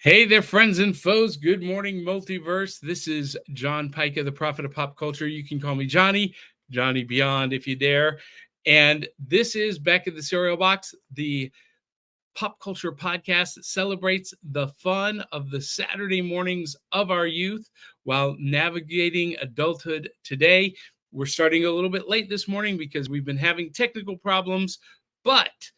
Hey there, friends and foes. Good morning, multiverse. This is John Pyka, the prophet of pop culture. You can call me Johnny Beyond if you dare. And this is Back in the Cereal Box, the pop culture podcast that celebrates the fun of the Saturday mornings of our youth while navigating adulthood today. We're starting a little bit late this morning because we've been having technical problems, but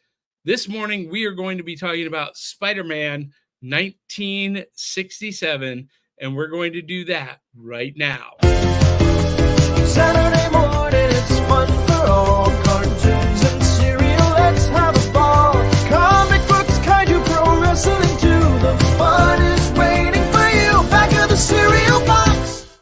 this morning we are going to be talking about Spider-Man 1967, and we're going to do that right now. Saturday morning, it's fun for all. Cartoons and cereal, let's have a ball. Comic books, kaiju, pro wrestling too. The fun is waiting for you. Back of the cereal box.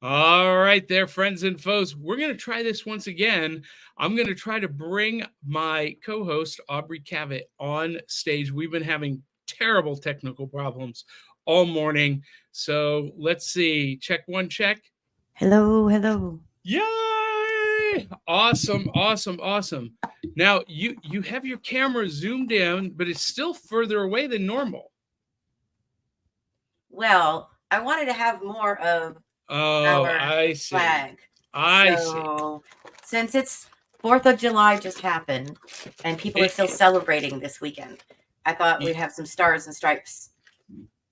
All right there, friends and foes. We're going to try this once again. I'm going to try to bring my co-host, Aubrey Cavett, on stage. We've been having terrible technical problems all morning. So let's see. Check one, check. Hello. Yay! Awesome. Now, you have your camera zoomed in, but it's still further away than normal. Well, I wanted to have more of I see. flag. I see. Since it's 4th of July just happened and people are still celebrating this weekend, I thought we'd have some stars and stripes.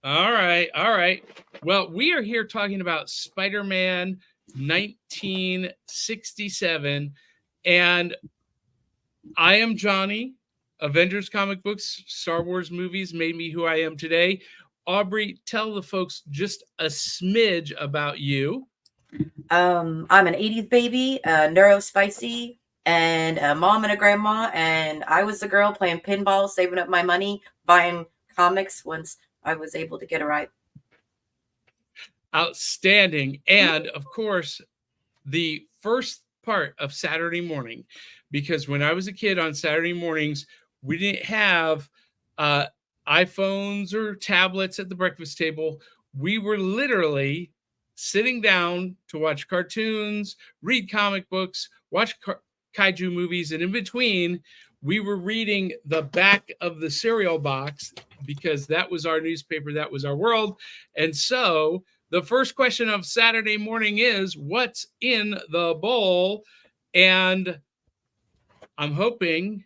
All right. Well, we are here talking about Spider-Man 1967, and I am Johnny. Avengers comic books, Star Wars movies made me who I am today. Aubrey, tell the folks just a smidge about you. I'm an 80s baby, neurospicy, and a mom and a grandma, and I was the girl playing pinball, saving up my money, buying comics once I was able to get a ride. Outstanding. And of course, the first part of Saturday morning, because when I was a kid on Saturday mornings, we didn't have iPhones or tablets at the breakfast table. We were literally sitting down to watch cartoons, read comic books, watch kaiju movies, and in between, we were reading the back of the cereal box because that was our newspaper, that was our world. And so the first question of Saturday morning is, what's in the bowl? And I'm hoping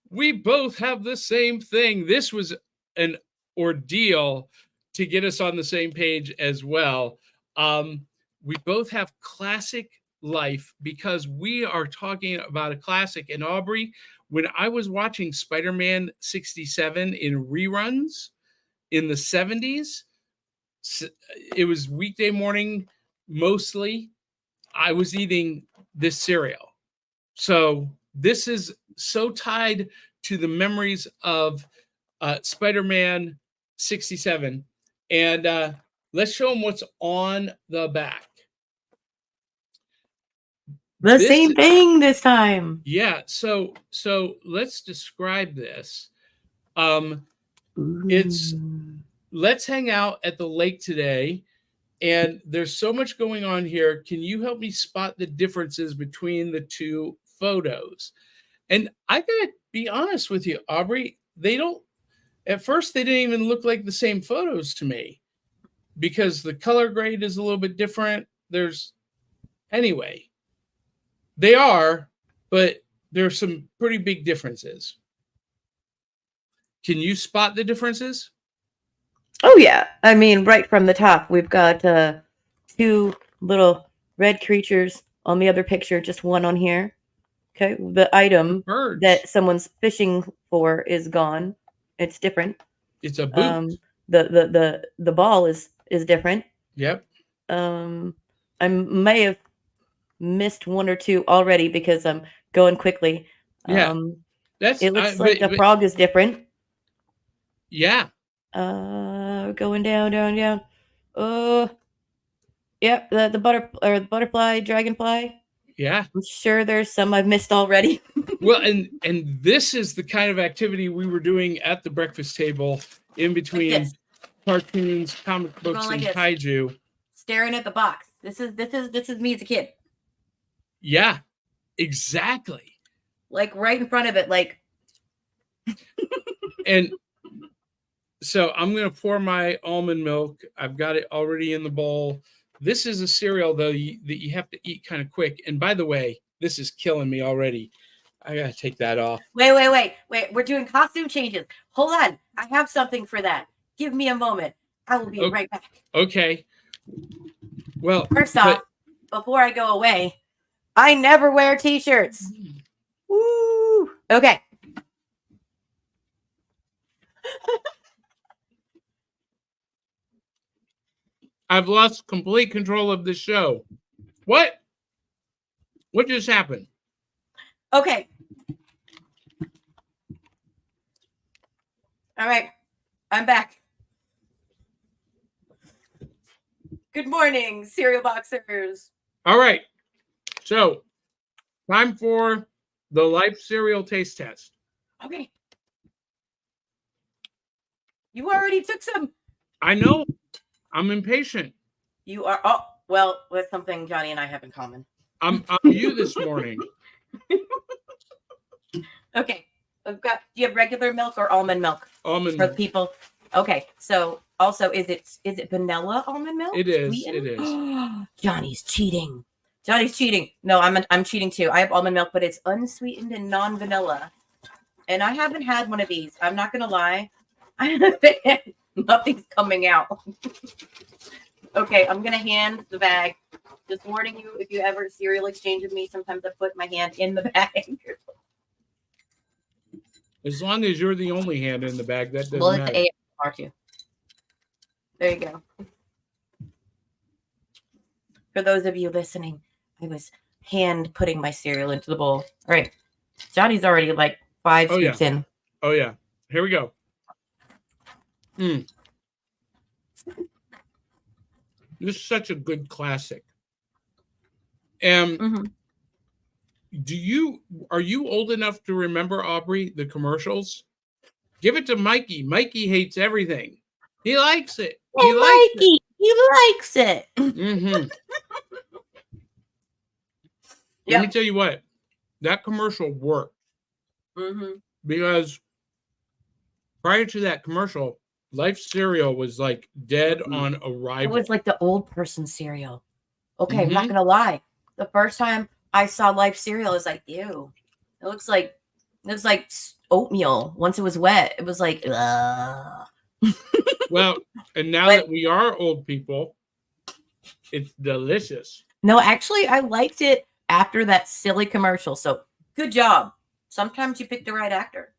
we both have the same thing. This was an ordeal to get us on the same page as well. We both have classic life because we are talking about a classic. And Aubrey, when I was watching Spider-Man 67 in reruns in the 70s, it was weekday morning mostly, I was eating this cereal. So this is so tied to the memories of Spider-Man 67. And let's show them what's on the back. Same thing this time. Yeah. So let's describe this. Let's hang out at the lake today. And there's so much going on here. Can you help me spot the differences between the two photos? And I gotta be honest with you, Aubrey, at first they didn't even look like the same photos to me because the color grade is a little bit different. Anyway, they are, but there's some pretty big differences. Can you spot the differences? Oh, yeah. I mean, right from the top, we've got two little red creatures on the other picture, just one on here. Okay. The item that someone's fishing for is gone. It's different. It's a boot. The ball is different. Yep. I may have missed one or two already because I'm going quickly. Yeah. It looks like the frog is different. Yeah. Going down. Yep, the butterfly, dragonfly. Yeah. I'm sure there's some I've missed already. Well, and this is the kind of activity we were doing at the breakfast table in between cartoons, comic books, and kaiju. Staring at the box. This is me as a kid. Yeah, exactly. Like right in front of it, like And so I'm going to pour my almond milk. I've got it already in the bowl. This is a cereal, though, that you have to eat kind of quick. And by the way, this is killing me already. I got to take that off. Wait. We're doing costume changes. Hold on. I have something for that. Give me a moment. I will be right back. Okay. Well, first off, before I go away, I never wear t-shirts. Woo! Okay. I've lost complete control of the show. What just happened? Okay. All right. I'm back. Good morning, cereal boxers. All right. So, time for the Life cereal taste test. Okay. You already took some. I know. I'm impatient. You are. Oh, well, with something Johnny and I have in common. I'm you this morning. Okay. I've got. Do you have regular milk or almond milk? Almond for people. Okay. So, also, is it vanilla almond milk? It is. Sweetened? It is. Johnny's cheating. Johnny's cheating. No, I'm cheating too. I have almond milk, but it's unsweetened and non-vanilla. And I haven't had one of these. I'm not gonna lie. Nothing's coming out. Okay, I'm gonna hand the bag. Just warning you, if you ever cereal exchange with me, sometimes I put my hand in the bag. As long as you're the only hand in the bag, that doesn't matter. It's ASMR too. There you go. For those of you listening, I was hand putting my cereal into the bowl. All right. Johnny's already like 5 scoops in. Oh, yeah. Here we go. This is such a good classic. And are you old enough to remember, Aubrey, the commercials? Give it to Mikey. Mikey hates everything. He likes it. Hey, Mikey, he likes it. Let me tell you what, that commercial worked. Because prior to that commercial, Life cereal was like dead on arrival. It was like the old person cereal. Okay, I'm not gonna lie. The first time I saw Life cereal, I was like, ew. It looks like oatmeal. Once it was wet, it was like, ugh. Well, and now that we are old people, it's delicious. No, actually, I liked it after that silly commercial. So good job. Sometimes you pick the right actor.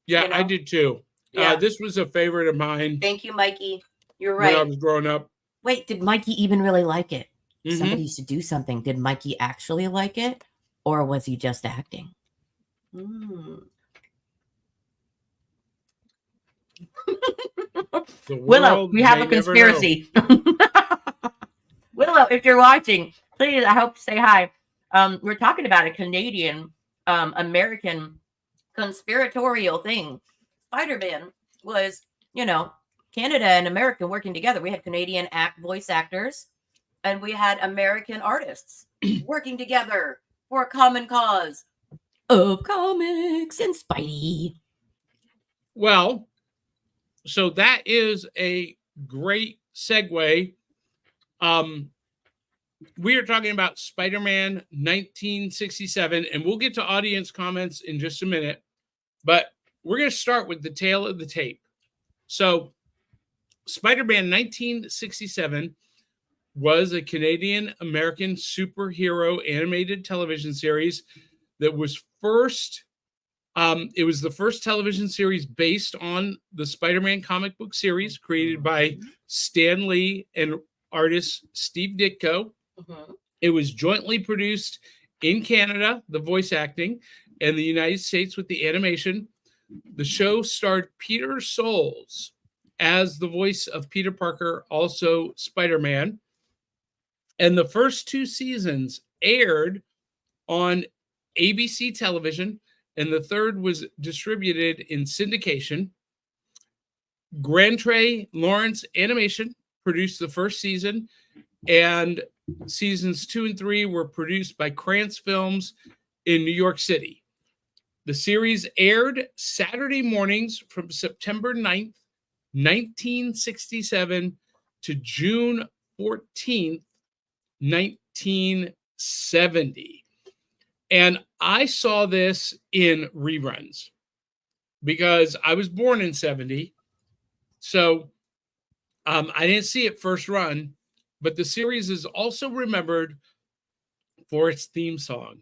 Yeah, I did too. Yeah. This was a favorite of mine. Thank you, Mikey. You're right. When I was growing up. Wait, did Mikey even really like it? Somebody used to do something. Did Mikey actually like it? Or was he just acting? Willow, we have a conspiracy. Willow, if you're watching, please, I hope to say hi. We're talking about a Canadian, American conspiratorial thing. Spider-Man was, Canada and America working together. We had Canadian voice actors, and we had American artists working together for a common cause of comics and Spidey. Well, so that is a great segue. We are talking about Spider-Man 1967, and we'll get to audience comments in just a minute, but we're going to start with the tail of the tape. So Spider-Man 1967 was a Canadian-American superhero animated television series that was first, it was the first television series based on the Spider-Man comic book series created by Stan Lee and artist Steve Ditko. It was jointly produced in Canada, the voice acting, and the United States with the animation. The show starred Peter Souls as the voice of Peter Parker, also Spider-Man. And the first 2 seasons aired on ABC television, and the third was distributed in syndication. Grantray Lawrence Animation produced the first season, and seasons 2 and 3 were produced by Krantz Films in New York City. The series aired Saturday mornings from September 9th, 1967 to June 14th, 1970. And I saw this in reruns because I was born in 70. So I didn't see it first run, but the series is also remembered for its theme song.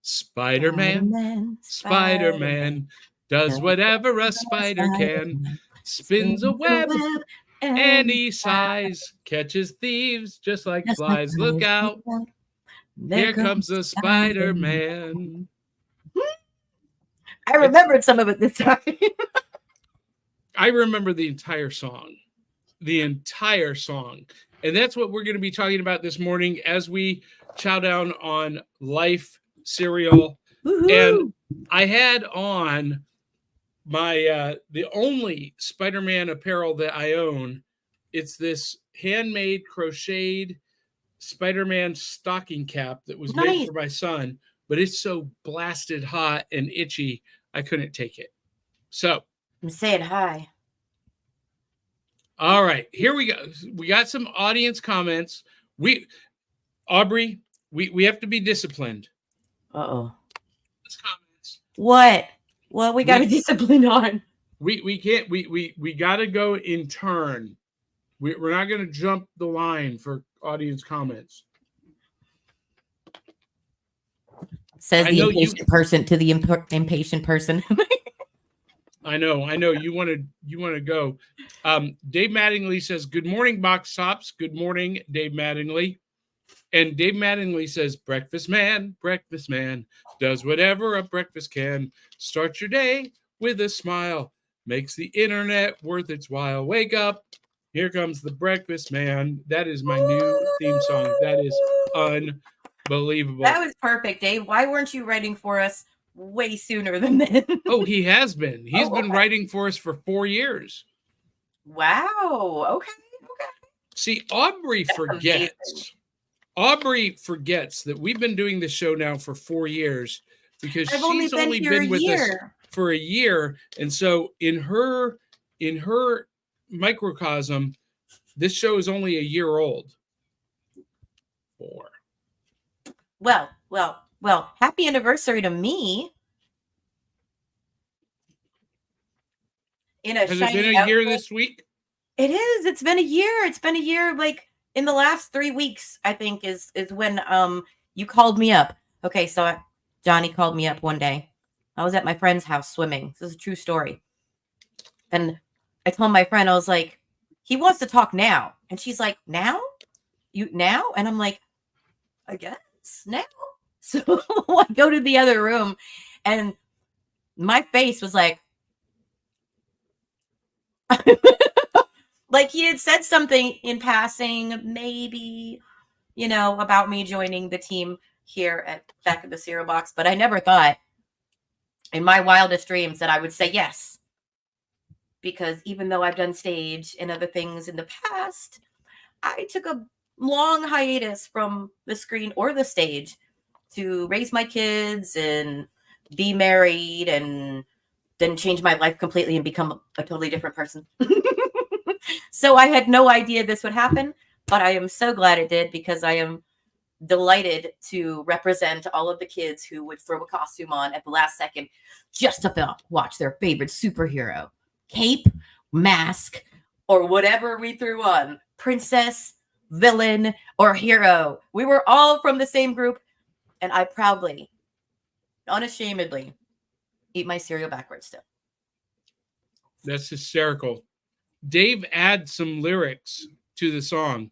Spider-Man, Spider-Man does whatever a spider can, spins a web any size, catches thieves just like flies. Look out, here comes the Spider-Man. I remembered some of it this time. I remember the entire song. And that's what we're going to be talking about this morning as we chow down on Life cereal. Woo-hoo. And I had on my the only Spider-Man apparel that I own. It's this handmade crocheted Spider-Man stocking cap that was made for my son, but it's so blasted hot and itchy I couldn't take it. So I'm saying hi. All right, here we go. We got some audience comments. Aubrey, we have to be disciplined. Uh-oh. What? Well, we got to discipline on. We can't. We got to go in turn. We're not going to jump the line for audience comments. Says the impatient person to the impatient person. I know. You want to go. Dave Mattingly says, "Good morning, Box Tops." Good morning, Dave Mattingly. And Dave Mattingly says, breakfast man, does whatever a breakfast can. Start your day with a smile. Makes the internet worth its while. Wake up. Here comes the breakfast man. That is my new theme song. That is unbelievable. That was perfect, Dave. Why weren't you writing for us way sooner than then? Oh, he has been. He's been writing for us for 4 years. Wow. Okay. See, Aubrey forgets. Amazing. Aubrey forgets that we've been doing this show now for 4 years because she's only been with us for a year. And so in her microcosm, this show is only a year old. 4. Well, happy anniversary to me. Has it been a year this week? It is. It's been a year. It's been a year, like in the last 3 weeks, I think, is when you called me up. Okay, so Johnny called me up one day. I was at my friend's house swimming. This is a true story. And I told my friend, I was like, he wants to talk now. And she's like, now? You now? And I'm like, I guess now. So I go to the other room and my face was like, like he had said something in passing, maybe, about me joining the team here at Back of the Cereal Box. But I never thought in my wildest dreams that I would say yes. Because even though I've done stage and other things in the past, I took a long hiatus from the screen or the stage to raise my kids and be married and then change my life completely and become a totally different person. So I had no idea this would happen, but I am so glad it did because I am delighted to represent all of the kids who would throw a costume on at the last second just to watch their favorite superhero. Cape, mask, or whatever we threw on. Princess, villain, or hero. We were all from the same group, and I proudly, unashamedly, eat my cereal backwards still. That's hysterical. Dave adds some lyrics to the song.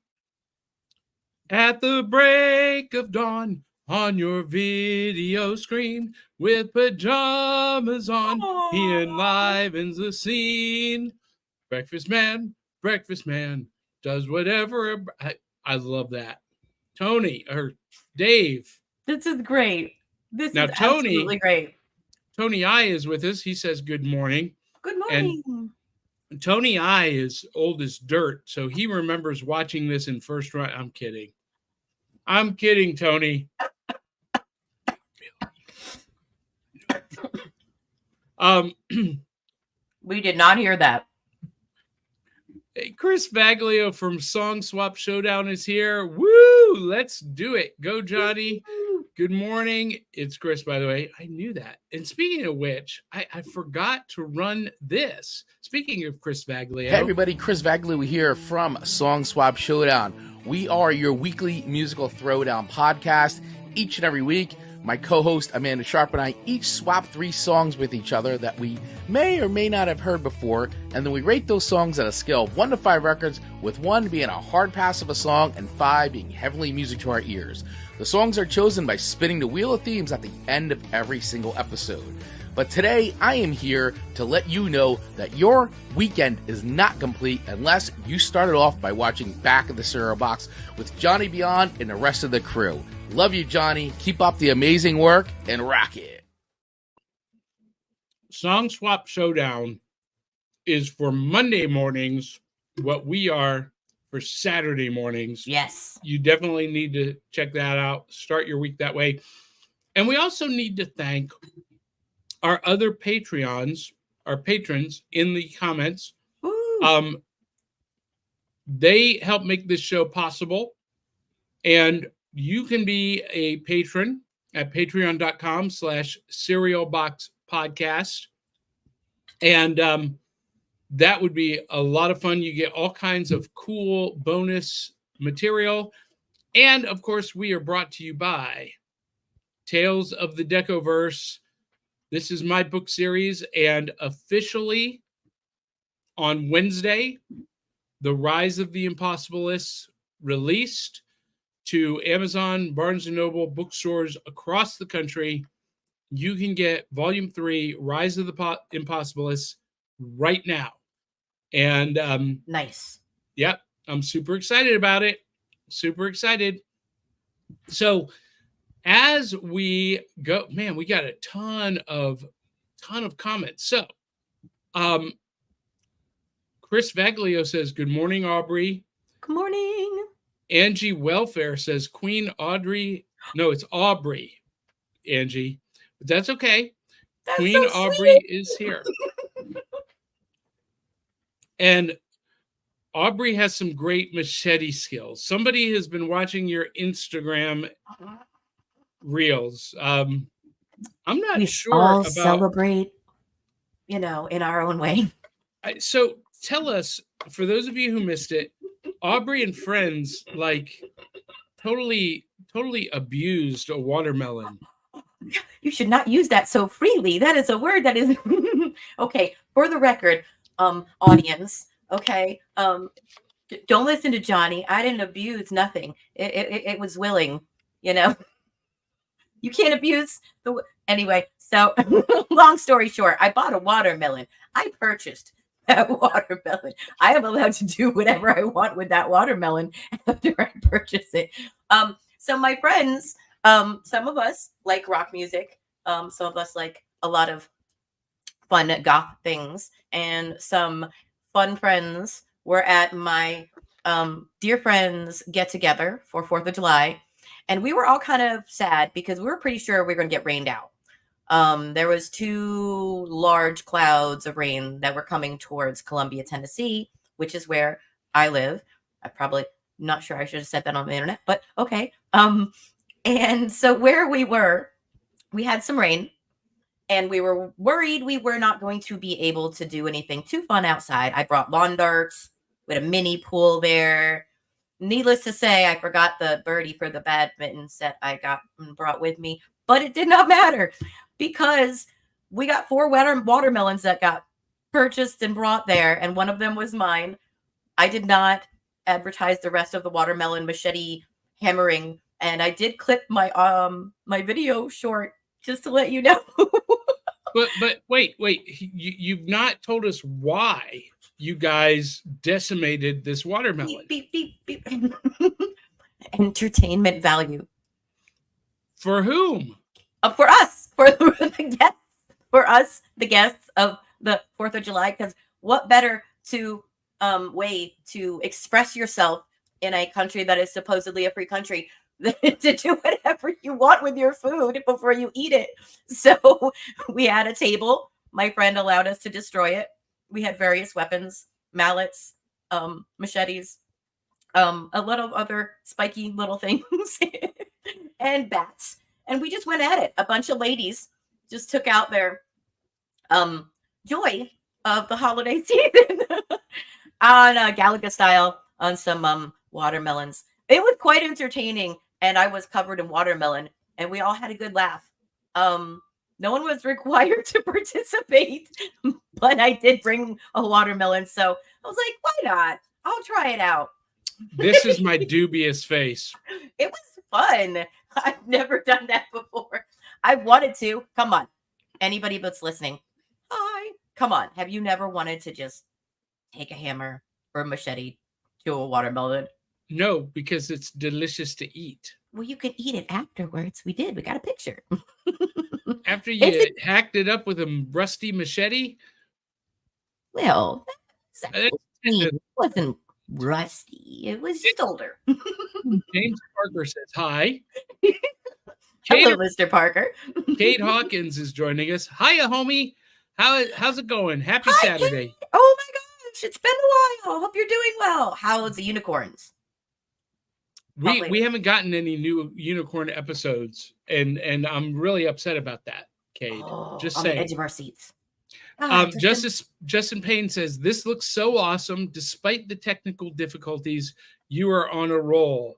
At the break of dawn, on your video screen, with pajamas on, he enlivens the scene. Breakfast man, does whatever. I love that. Tony, or Dave. This is great. This now, is absolutely great. Tony I is with us. He says good morning. Good morning. And Tony I is old as dirt, so he remembers watching this in first run. I'm kidding, Tony. We did not hear that. Chris Vaglio from Song Swap Showdown is here. Woo! Let's do it. Go, Johnny. Good morning. It's Chris, by the way. I knew that. And speaking of which, I forgot to run this. Speaking of Chris Vaglio. Hey, everybody. Chris Vaglio here from Song Swap Showdown. We are your weekly musical throwdown podcast. Each and every week, my co-host Amanda Sharp and I each swap 3 songs with each other that we may or may not have heard before, and then we rate those songs at a scale of 1 to 5 records, with 1 being a hard pass of a song and 5 being heavenly music to our ears. The songs are chosen by spinning the wheel of themes at the end of every single episode. But today, I am here to let you know that your weekend is not complete unless you started off by watching Back of the Cereal Box with Johnny Beyond and the rest of the crew. Love you, Johnny. Keep up the amazing work and rock it. Song Swap Showdown is for Monday mornings, what we are for Saturday mornings. Yes. You definitely need to check that out. Start your week that way. And we also need to thank our other Patreons, our patrons in the comments. Woo. They help make this show possible. And you can be a patron at patreon.com/cerealboxpodcast. And that would be a lot of fun. You get all kinds of cool bonus material. And of course, we are brought to you by Tales of the Decoverse. This is my book series, and officially on Wednesday, The Rise of the Impossibilists released to Amazon, Barnes & Noble, bookstores across the country. You can get Volume 3, Rise of the Impossibilists, right now. And nice. Yep, I'm super excited about it. Super excited. So as we go, man, we got a ton of comments. So Chris Vaglio says, good morning, Aubrey. Good morning. Angie Welfare says Queen Audrey. No, it's Aubrey, Angie. But that's okay. That's Queen so Aubrey is here. And Aubrey has some great machete skills. Somebody has been watching your Instagram reels. I'm not sure all about celebrate, in our own way. So tell us, for those of you who missed it, Aubrey and friends totally abused a watermelon. You should not use that so freely. That is a word that is okay. For the record, audience, okay, don't listen to Johnny. I didn't abuse nothing. It was willing, You can't abuse anyway. So long story short, I bought a watermelon. I purchased that watermelon. I am allowed to do whatever I want with that watermelon after I purchase it. So my friends, some of us like rock music. Some of us like a lot of fun goth things, and some fun friends were at my dear friends get together for 4th of July. And we were all kind of sad because we were pretty sure we were going to get rained out. There was 2 large clouds of rain that were coming towards Columbia, Tennessee, which is where I live. I probably not sure I should have said that on the internet, but okay. And so where we were, we had some rain, and we were worried we were not going to be able to do anything too fun outside. I brought lawn darts with a mini pool there. Needless to say, I forgot the birdie for the badminton set I brought with me, but it did not matter because we got 4 watermelons that got purchased and brought there, and one of them was mine. I did not advertise the rest of the watermelon machete hammering, and I did clip my my video short just to let you know. But wait, you've not told us why you guys decimated this watermelon. Beep, beep, beep, beep. Entertainment value. For whom? For us, for the guests, for us, the guests of the 4th of July. Because what better way to express yourself in a country that is supposedly a free country than to do whatever you want with your food before you eat it. So we had a table. my friend allowed us to destroy it. We had various weapons, mallets, machetes, a lot of other spiky little things, and bats. And we just went at it. A bunch of ladies just took out their joy of the holiday season on Galaga style on some watermelons. It was quite entertaining, and I was covered in watermelon, and we all had a good laugh. No one was required to participate, but I did bring a watermelon, so I was like, why not? I'll try it out. This is my dubious face. It was fun. I've never done that before. I wanted to. Come on. Anybody that's listening. Hi. Come on. Have you never wanted to just take a hammer or a machete to a watermelon? No, because it's delicious to eat. Well, you can eat it afterwards. We did. We got a picture. After you hacked it up with a rusty machete? Well, It wasn't rusty. It was just older. James Parker says hi. Hello, Mr. Parker. Kate Hawkins is joining us. Hiya, homie. How's it going? Happy Saturday. Kate. Oh my gosh, it's been a while. Hope you're doing well. How's the unicorns? We haven't gotten any new unicorn episodes, and I'm really upset about that, Kate. Just on saying. The edge of our seats. Justin Payne says, this looks so awesome. Despite the technical difficulties, you are on a roll.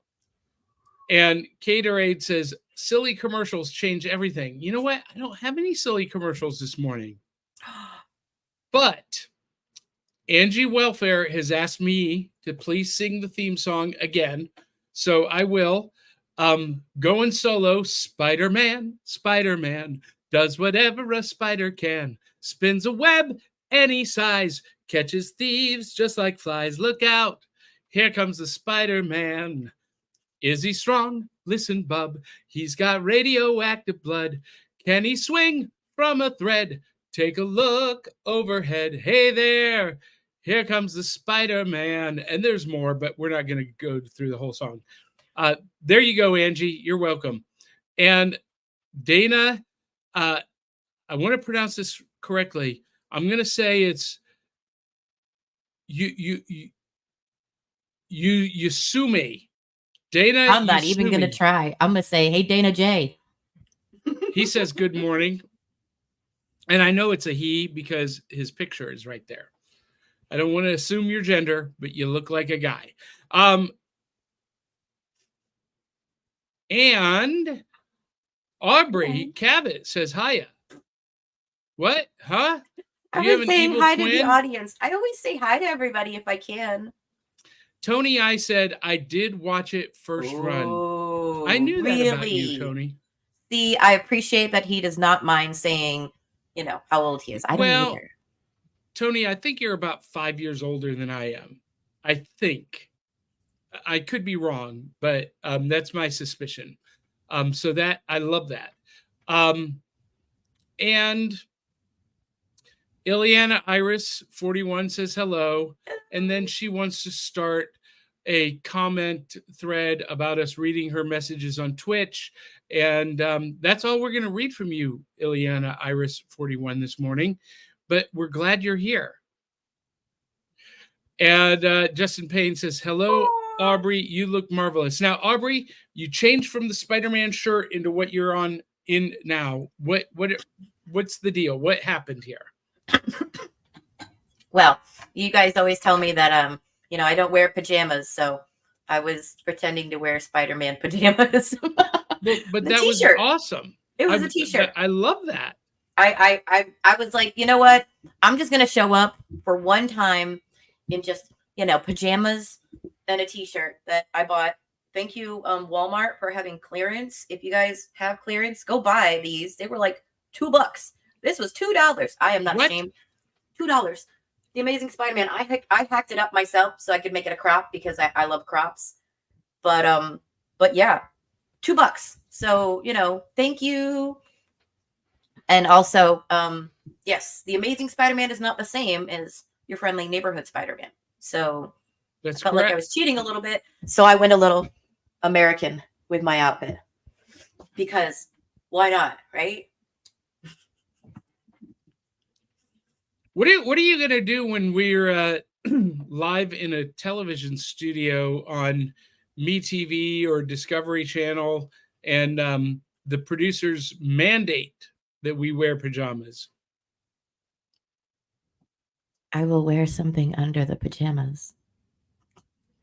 And Caterade says, silly commercials change everything. You know what? I don't have any silly commercials this morning. But Angie Welfare has asked me to please sing the theme song again. So I will. Going solo, Spider-Man does whatever a spider can. Spins a web any size, catches thieves just like flies. Look out, here comes the Spider-Man. Is he strong? Listen, bub, he's got radioactive blood. Can he swing from a thread? Take a look overhead. Hey there, here comes the Spider-Man. And there's more, but we're not going to go through the whole song. There you go, Angie. You're welcome. And Dana, I want to pronounce this correctly. I'm going to say it's Yusumi. Dana, I'm not even going to try. I'm going to say, hey, Dana J. He says good morning. And I know it's a he because his picture is right there. I don't want to assume your gender, but you look like a guy. And Aubrey Cabot says hiya. What? Huh? I was saying hi to the audience. I always say hi to everybody if I can. Tony, I said I did watch it first run. I knew that about you, Tony. See, I appreciate that he does not mind saying, how old he is. I don't either. Tony, I think you're about 5 years older than I am. I think. I could be wrong, but that's my suspicion. So that I love that. And Ileana Iris 41 says hello, and then she wants to start a comment thread about us reading her messages on Twitch, and that's all we're going to read from you, Ileana Iris 41 this morning, but we're glad you're here. And Justin Payne says, hello, Aubrey, you look marvelous. Now, Aubrey, you changed from the Spider-Man shirt into what you're in now. What's the deal? What happened here? Well, you guys always tell me that I don't wear pajamas, so I was pretending to wear Spider-Man pajamas. but that was awesome. It was a t-shirt. I love that. I was like, you know what? I'm just gonna show up for one time in just pajamas and a t-shirt that I bought. Thank you, Walmart, for having clearance. If you guys have clearance, go buy these. They were like $2. This was $2. I am not ashamed. $2. The Amazing Spider-Man. I hacked it up myself so I could make it a crop because I love crops. But yeah, $2. So, thank you. And also, yes, the Amazing Spider-Man is not the same as your friendly neighborhood Spider-Man. So I felt like I was cheating a little bit. So I went a little American with my outfit. Because why not, right? What are you gonna do when we're live in a television studio on MeTV or Discovery Channel, and the producers mandate that we wear pajamas? I will wear something under the pajamas.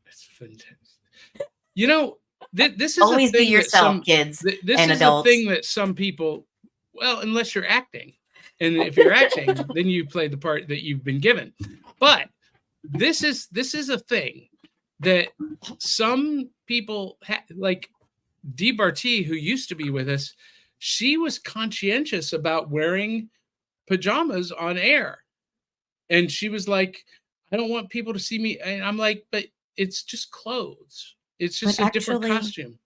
That's fantastic. You know, this is Always a thing be yourself, that kids this and is adults. a thing that some people, well, unless you're acting, and if you're acting, then you play the part that you've been given. But this is a thing that some people like Dee Barty, who used to be with us. She was conscientious about wearing pajamas on air, and she was like, I don't want people to see me. And I'm like, but it's just clothes. It's just a different costume.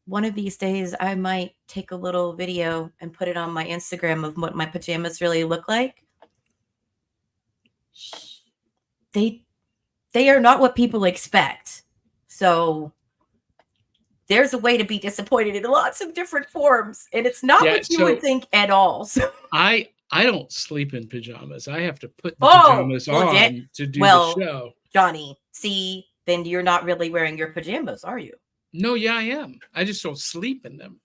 One of these days, I might take a little video and put it on my Instagram of what my pajamas really look like. They are not what people expect. So there's a way to be disappointed in lots of different forms, and it's not what you would think at all. So I don't sleep in pajamas. I have to put the pajamas on to do the show. Johnny, see, then you're not really wearing your pajamas, are you? No, yeah, I am. I just don't sleep in them.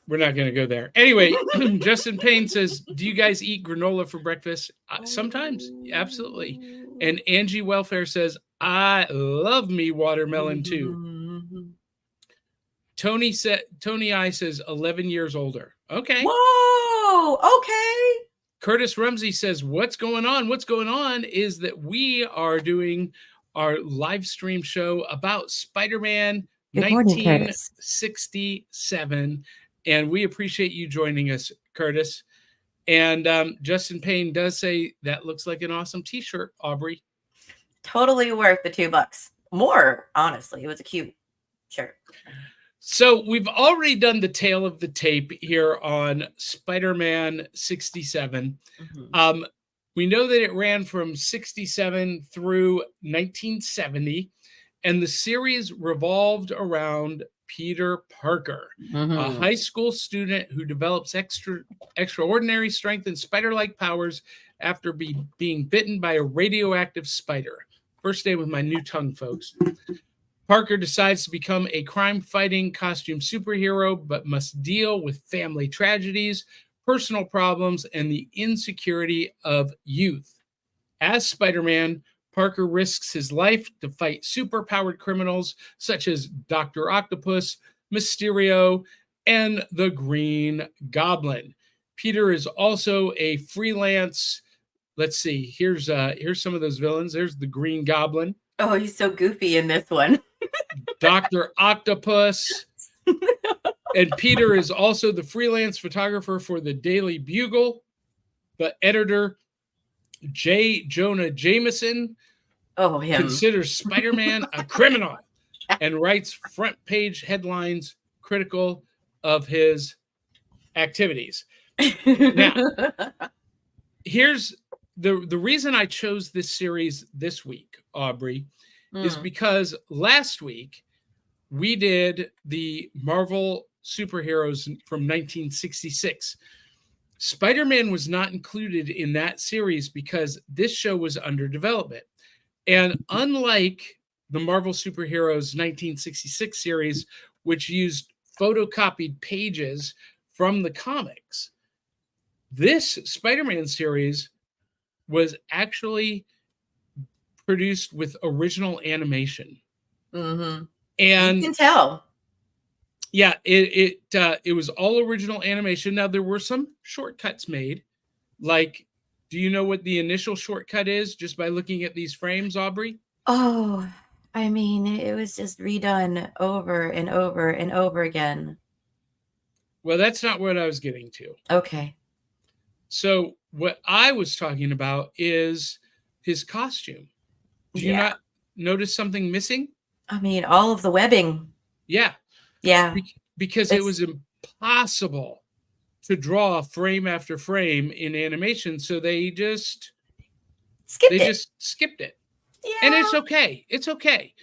We're not going to go there. Anyway, Justin Payne says, do you guys eat granola for breakfast? Sometimes, absolutely. And Angie Welfare says, I love me watermelon too. Tony I says 11 years older. Okay. Whoa. Okay. Curtis Rumsey says, what's going on? What's going on is that we are doing our live stream show about Spider-Man 1967. And we appreciate you joining us, Curtis. And Justin Payne does say that looks like an awesome t-shirt, Aubrey. Totally worth the $2. More, honestly. It was a cute shirt. So we've already done the tail of the tape here on Spider-Man 67. Mm-hmm. We know that it ran from 67 through 1970, and the series revolved around Peter Parker, a high school student who develops extraordinary strength and spider-like powers after being bitten by a radioactive spider. First day with my new tongue, folks. Parker decides to become a crime-fighting costume superhero, but must deal with family tragedies, personal problems, and the insecurity of youth. As Spider-Man, Parker risks his life to fight superpowered criminals such as Dr. Octopus, Mysterio, and the Green Goblin. Peter is also a freelance. Let's see. Here's some of those villains. There's the Green Goblin. Oh, he's so goofy in this one. Dr. Octopus. And Peter is also the freelance photographer for the Daily Bugle. The editor, J. Jonah Jameson, considers Spider-Man a criminal and writes front page headlines critical of his activities. Now, here's the reason I chose this series this week, Aubrey, is because last week we did the Marvel superheroes from 1966. Spider-Man was not included in that series because this show was under development. And unlike the Marvel Superheroes 1966 series, which used photocopied pages from the comics, this Spider-Man series was actually produced with original animation. Mm-hmm. And you can tell. Yeah, it was all original animation. Now, there were some shortcuts made. Like, do you know what the initial shortcut is just by looking at these frames, Aubrey? Oh, I mean, it was just redone over and over and over again. Well, that's not what I was getting to. Okay. So what I was talking about is his costume. Do you not notice something missing? I mean, all of the webbing. Yeah. Yeah. Because it was impossible to draw frame after frame in animation. So they just skipped it. Yeah. And it's okay. It's okay.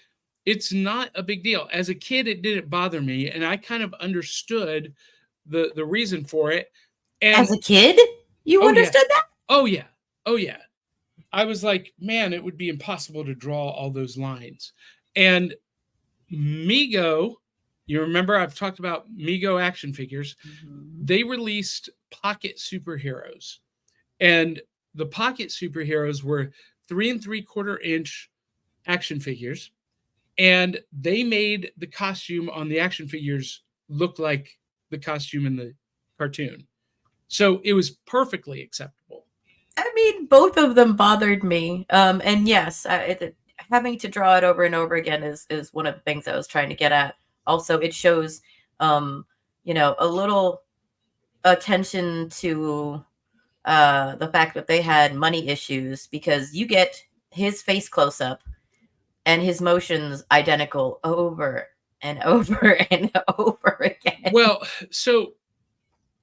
It's not a big deal. As a kid, it didn't bother me. And I kind of understood the reason for it. And as a kid, you understood that? Oh yeah. Oh yeah. I was like, man, it would be impossible to draw all those lines. And Mego, you remember I've talked about Mego action figures. Mm-hmm. They released pocket superheroes. And the pocket superheroes were 3 3/4 inch action figures. And they made the costume on the action figures look like the costume in the cartoon. So it was perfectly acceptable. I mean, both of them bothered me. And yes, having to draw it over and over again is one of the things I was trying to get at. Also, it shows, a little attention to the fact that they had money issues, because you get his face close up and his motions identical over and over and over again. Well, so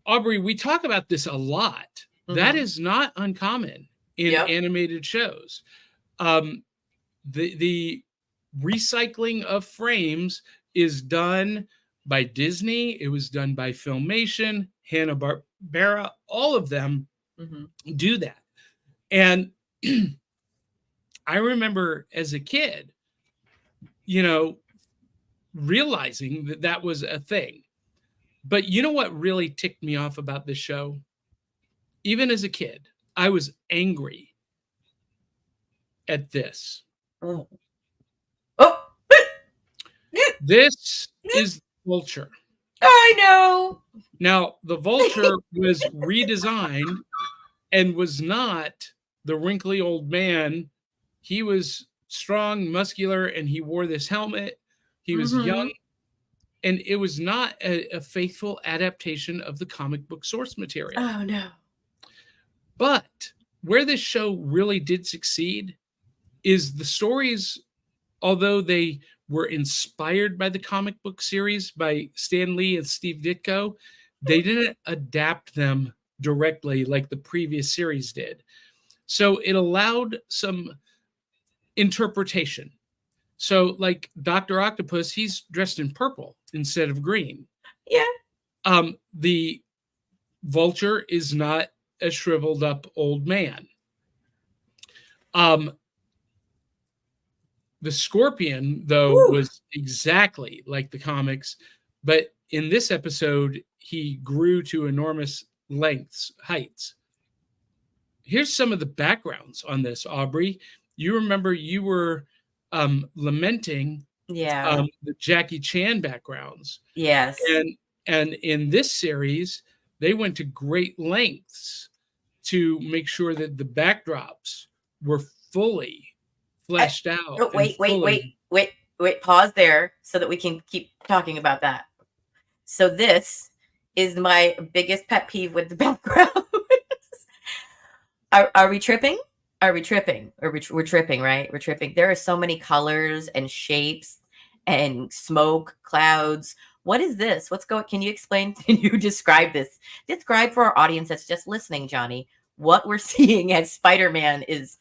Aubrey, we talk about this a lot. Mm-hmm. That is not uncommon in animated shows. The recycling of frames is done by Disney. It was done by Filmation, Hanna-Barbera. All of them do that. And I remember as a kid, realizing that that was a thing. But you know what really ticked me off about this show? Even as a kid, I was angry at this. Oh. This is the Vulture. I know. Now, the Vulture was redesigned and was not the wrinkly old man. He was strong, muscular, and he wore this helmet. He was young. And it was not a faithful adaptation of the comic book source material. Oh, no. But where this show really did succeed is the stories, although they were inspired by the comic book series by Stan Lee and Steve Ditko, they didn't adapt them directly like the previous series did. So it allowed some interpretation. So like Dr. Octopus, he's dressed in purple instead of green. Yeah. The Vulture is not a shriveled up old man. The Scorpion, though, was exactly like the comics, but in this episode, he grew to enormous heights. Here's some of the backgrounds on this, Aubrey. You remember you were lamenting the Jackie Chan backgrounds. Yes. And in this series, they went to great lengths to make sure that the backdrops were fully fleshed out. Oh, wait. Pause there so that we can keep talking about that. So this is my biggest pet peeve with the background. Are we tripping? Are we tripping? We're tripping, right? We're tripping. There are so many colors and shapes and smoke, clouds. What is this? Can you explain? Can you describe this? Describe for our audience that's just listening, Johnny, what we're seeing as Spider-Man is.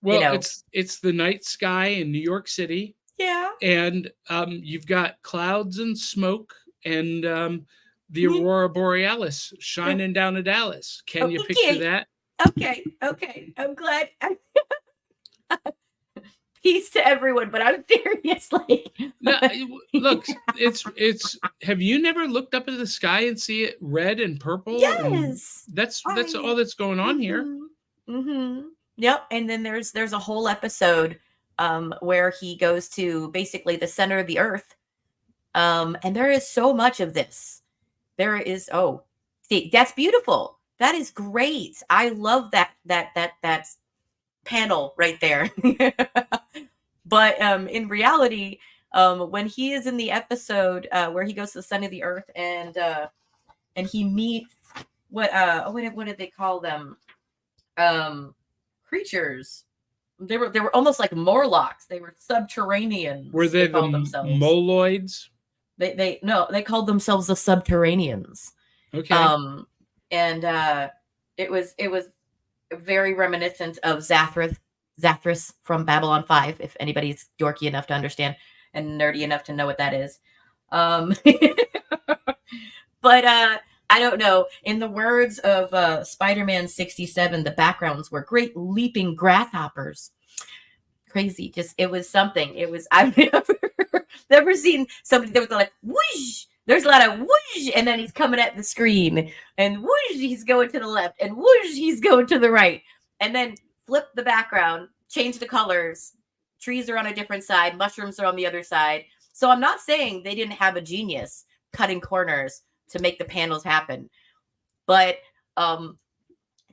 Well, it's the night sky in New York City. Yeah. And you've got clouds and smoke and the Aurora Borealis shining down to Dallas. Can you picture that? Okay. I'm glad. Peace to everyone, but I'm serious. No, look, it's. Have you never looked up at the sky and see it red and purple? Yes. And that's all that's going on here. Mm-hmm. Yep. And then there's a whole episode where he goes to basically the center of the earth. And there is so much of this. There is, see, that's beautiful. That is great. I love that panel right there. But in reality, when he is in the episode where he goes to the center of the earth and he meets what did they call them? Creatures. They were almost like Morlocks. They were subterranean. Were they the Moloids? They called themselves the Subterraneans. Okay. And it was very reminiscent of Zathras from Babylon 5, if anybody's dorky enough to understand and nerdy enough to know what that is. But I don't know. In the words of Spider-Man 67, the backgrounds were great leaping grasshoppers. Crazy. Just, it was something. It was, I've never seen somebody that was like, whoosh. There's a lot of whoosh, and then he's coming at the screen, and whoosh, he's going to the left, and whoosh, he's going to the right. And then flip the background, change the colors. Trees are on a different side. Mushrooms are on the other side. So I'm not saying they didn't have a genius cutting corners to make the panels happen. But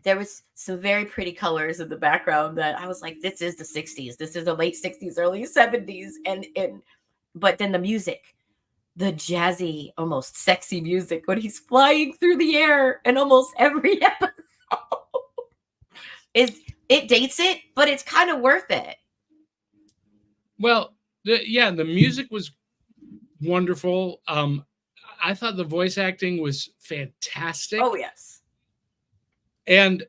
there was some very pretty colors in the background that I was like, this is the 60s. This is the late 60s, early 70s. But then the music, the jazzy, almost sexy music when he's flying through the air in almost every episode. It dates it, but it's kind of worth it. Well, the music was wonderful. I thought the voice acting was fantastic. Oh, yes. And,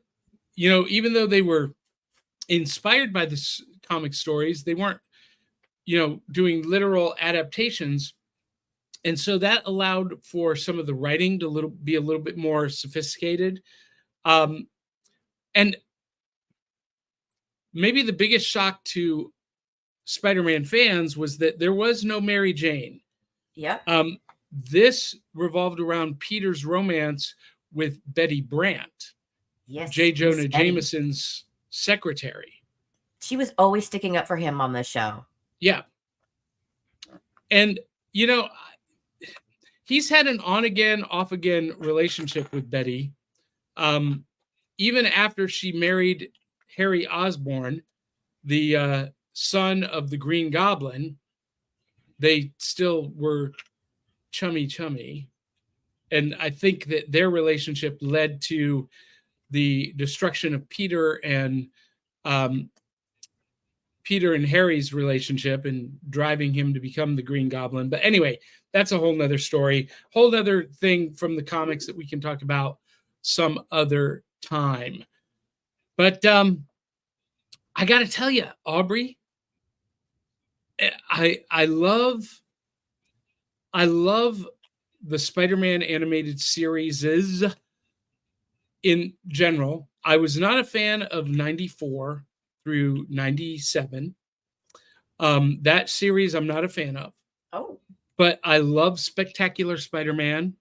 even though they were inspired by the comic stories, they weren't, doing literal adaptations. And so that allowed for some of the writing to be a little bit more sophisticated. And maybe the biggest shock to Spider-Man fans was that there was no Mary Jane. Yeah. This revolved around Peter's romance with Betty Brant. Yes. J. Jonah Jameson's secretary. She was always sticking up for him on this show. Yeah. And, he's had an on-again, off-again relationship with Betty. Even after she married Harry Osborn, the son of the Green Goblin, they still were chummy. And I think that their relationship led to the destruction of Peter and Harry's relationship and driving him to become the Green Goblin. But anyway, that's a whole nother story, whole nother thing from the comics that we can talk about some other time. But I got to tell you, Aubrey, I love the Spider-Man animated series in general. I was not a fan of 94 through 97. That series I'm not a fan of. Oh. But I love Spectacular Spider-Man.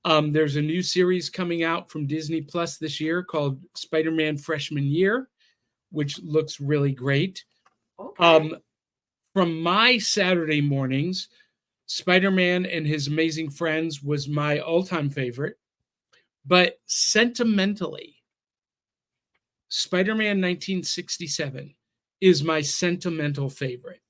There's a new series coming out from Disney Plus this year called Spider-Man Freshman Year, which looks really great. Okay. From my Saturday mornings, Spider-Man and His Amazing Friends was my all-time favorite. But sentimentally, Spider-Man 1967 is my sentimental favorite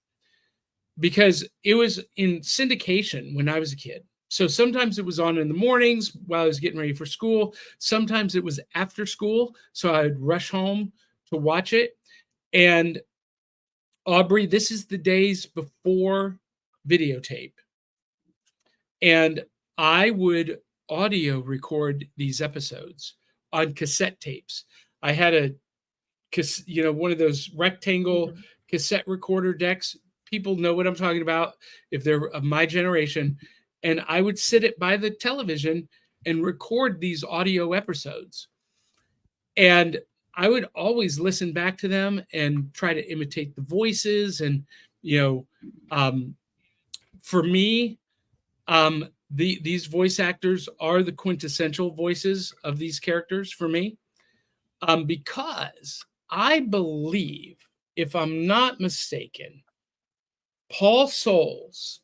because it was in syndication when I was a kid. So sometimes it was on in the mornings while I was getting ready for school. Sometimes it was after school, so I would rush home to watch it. And Aubrey, this is the days before videotape. And I would audio record these episodes on cassette tapes. I had one of those rectangle cassette recorder decks. People know what I'm talking about if they're of my generation. And I would sit it by the television and record these audio episodes. And I would always listen back to them and try to imitate the voices. And, for me, these voice actors are the quintessential voices of these characters for me. Because I believe, if I'm not mistaken, Paul Soles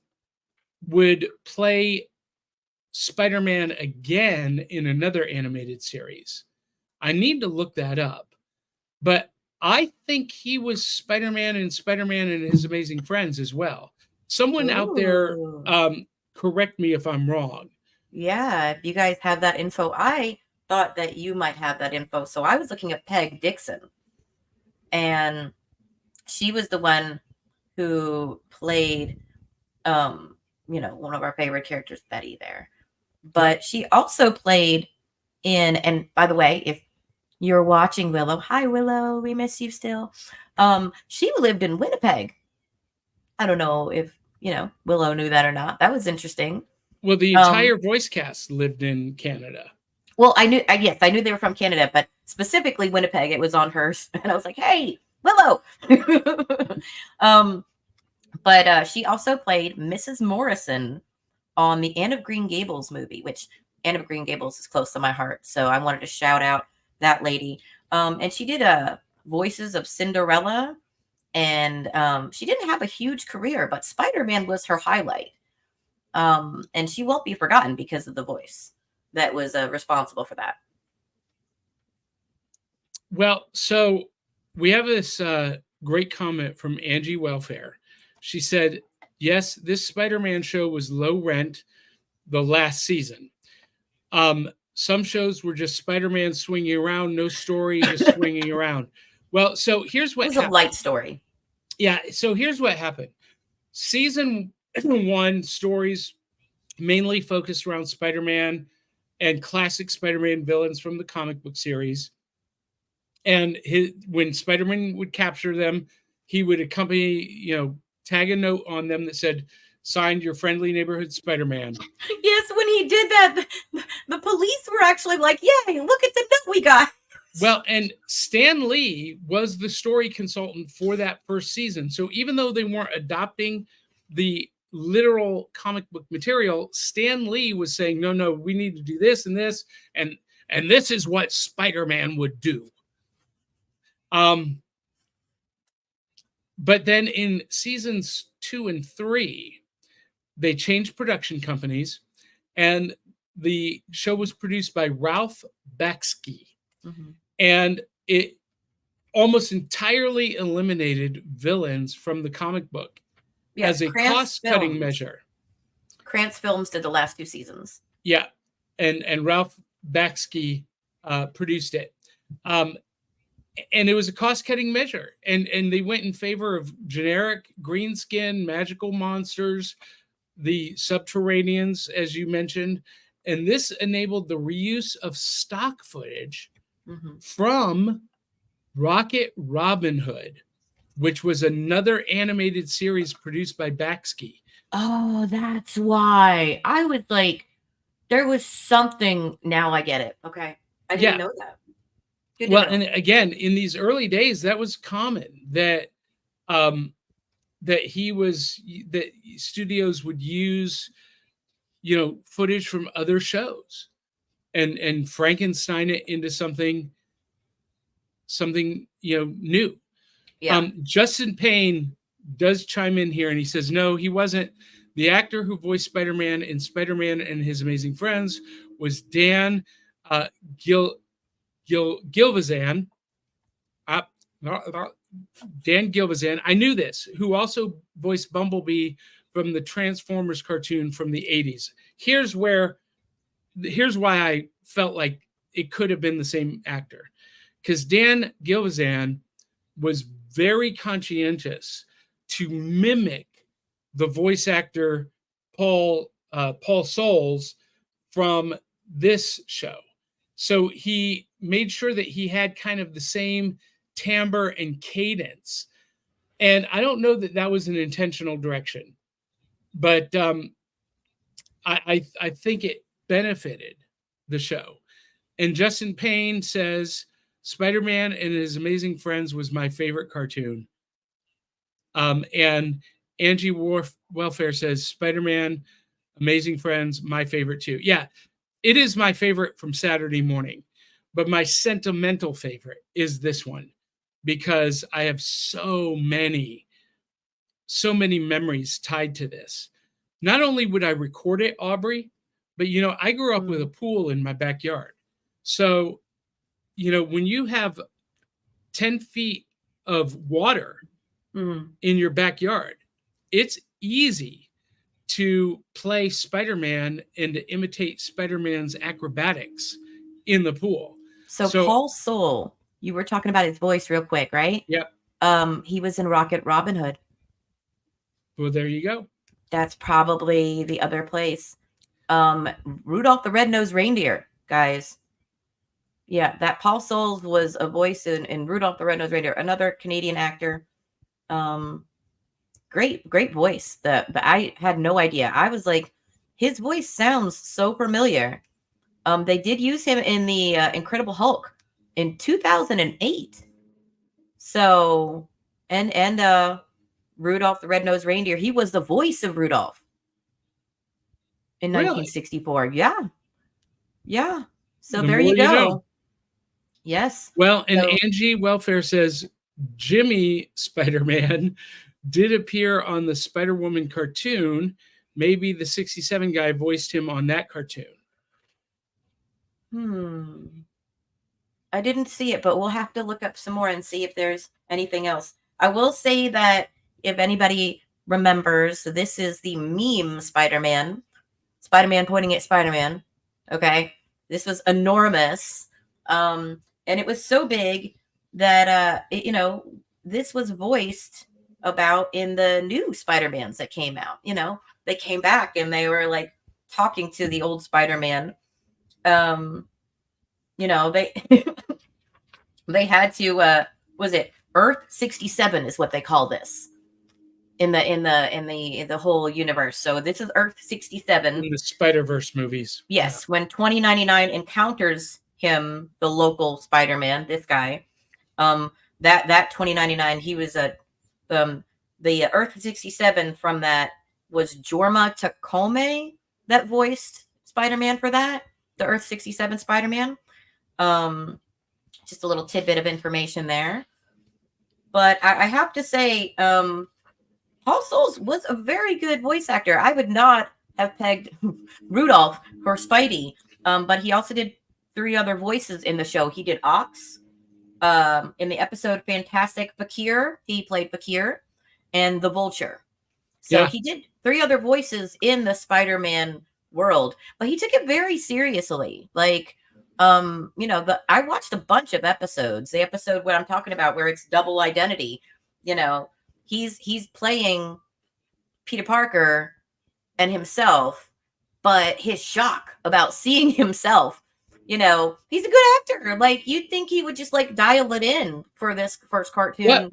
would play Spider-Man again in another animated series. I need to look that up. But I think he was Spider-Man and His Amazing Friends as well. Someone out there correct me if I'm wrong. Yeah, if you guys have that info, I thought that you might have that info. So I was looking at Peg Dixon, and she was the one who played, one of our favorite characters, Betty there. But she also played in, and by the way, if you're watching Willow, hi Willow, we miss you still. She lived in Winnipeg. I don't know if, Willow knew that or not. That was interesting. Well, the entire voice cast lived in Canada. Well, I knew they were from Canada, but specifically Winnipeg. It was on hers, and I was like, "Hey, Willow." But she also played Mrs. Morrison on the Anne of Green Gables movie, which Anne of Green Gables is close to my heart, so I wanted to shout out that lady. And she did voices of Cinderella, and she didn't have a huge career, but Spider-Man was her highlight. And she won't be forgotten because of the voice that was responsible for that. Well, so we have this great comment from Angie Welfare. She said, yes, this Spider-Man show was low rent the last season. Some shows were just Spider-Man swinging around, no story, just swinging around. Well, so here's what it was happened. A light story. Yeah, so here's what happened. Season 1 stories mainly focused around Spider-Man and classic Spider-Man villains from the comic book series. And when Spider-Man would capture them, he would accompany, tag a note on them that said, signed your friendly neighborhood Spider-Man. Yes, when he did that, the police were actually like, yay, look at the note we got. Well, and Stan Lee was the story consultant for that first season. So even though they weren't adopting the literal comic book material, Stan Lee was saying, no, we need to do this and this, and this is what Spider-Man would do. But then in seasons 2 and 3, they changed production companies, and the show was produced by Ralph Bakshi. Mm-hmm. And it almost entirely eliminated villains from the comic book as a cost-cutting measure. Krantz Films did the last 2 seasons. Yeah, and Ralph Bakshi produced it. And it was a cost-cutting measure. And they went in favor of generic green skin, magical monsters, the Subterraneans, as you mentioned. And this enabled the reuse of stock footage from Rocket Robin Hood, which was another animated series produced by Bakshi. Oh, that's why. I was like, there was something. Now I get it. Okay. I didn't know that. Good well, and again, in these early days, that was common that that studios would use, footage from other shows and Frankenstein it into something new. Yeah. Justin Payne does chime in here, and he says, no, he wasn't. The actor who voiced Spider-Man in Spider-Man and His Amazing Friends was Dan Gilvezan. Dan Gilvezan. I knew this, who also voiced Bumblebee from the Transformers cartoon from the 80s. Here's why I felt like it could have been the same actor. Because Dan Gilvezan was very conscientious to mimic the voice actor Paul Soles from this show. So he made sure that he had kind of the same timbre and cadence. And I don't know that was an intentional direction, but I think it benefited the show. And Justin Payne says, Spider-Man and His Amazing Friends was my favorite cartoon. And Angie Welfare says, Spider-Man, Amazing Friends, my favorite too. Yeah, it is my favorite from Saturday morning. But my sentimental favorite is this one, because I have so many memories tied to this. Not only would I record it, Aubrey, but, I grew up with a pool in my backyard. So, when you have 10 feet of water in your backyard, it's easy to play Spider-Man and to imitate Spider-Man's acrobatics in the pool. So Paul Soule, you were talking about his voice real quick, right? Yep. He was in Rocket Robin Hood. Well, there you go. That's probably the other place. Rudolph the Red-Nosed Reindeer, guys. Yeah, that Paul Soule was a voice in Rudolph the Red-Nosed Reindeer, another Canadian actor. Great voice. But I had no idea. I was like his voice sounds so familiar. They did use him in the Incredible Hulk in 2008. So, and Rudolph the Red-Nosed Reindeer, he was the voice of Rudolph in 1964. Yeah. Yeah. So there you go. Know. Yes. Well, and so, Angie Welfare says Jimmy Spider-Man did appear on the Spider-Woman cartoon. Maybe the 67 guy voiced him on that cartoon. I didn't see it, but we'll have to look up some more and see if there's anything else. I will say that if anybody remembers, this is the meme Spider-Man. Spider-Man pointing at Spider-Man. Okay. This was enormous. And it was so big that, this was voiced about in the new Spider-Mans that came out. They came back and they were like talking to the old Spider-Man. They they had to was it Earth 67 is what they call this in the whole universe. So this is Earth 67 in the Spider-Verse movies. Yes, yeah. When 2099 encounters him, the local Spider-Man, this guy, that 2099, he was the Earth 67 from that was Jorma Takome that voiced Spider-Man for that, the Earth 67 Spider-Man. Just a little tidbit of information there. But I have to say, Paul Soles was a very good voice actor. I would not have pegged Rudolph for Spidey, but he also did 3 other voices in the show. He did Ox in the episode Fantastic Fakir. He played Fakir and the Vulture. So he did 3 other voices in the Spider-Man world, but he took it very seriously. Like, I watched a bunch of episodes. The episode what I'm talking about, where it's double identity, he's playing Peter Parker and himself, but his shock about seeing himself, he's a good actor. Like, you'd think he would just like dial it in for this first cartoon.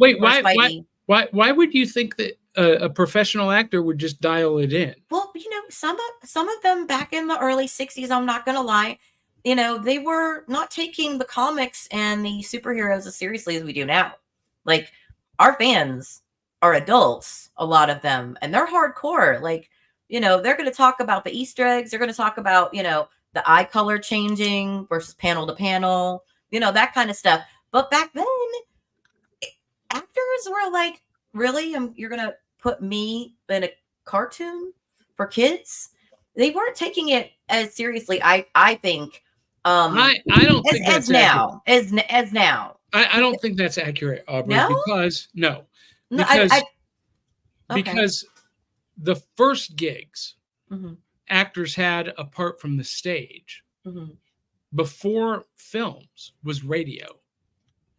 Why would you think that a professional actor would just dial it in? Well, some of them back in the early 60s, I'm not going to lie, they were not taking the comics and the superheroes as seriously as we do now. Like, our fans are adults, a lot of them, and they're hardcore. Like, they're going to talk about the Easter eggs. They're going to talk about, the eye color changing versus panel to panel, that kind of stuff. But back then, actors were like, really? You're going to put me in a cartoon for kids? They weren't taking it as seriously, I think. I don't think that's now. Accurate. As now. I don't think that's accurate, Aubrey. No? Because the first gigs actors had apart from the stage before films was radio.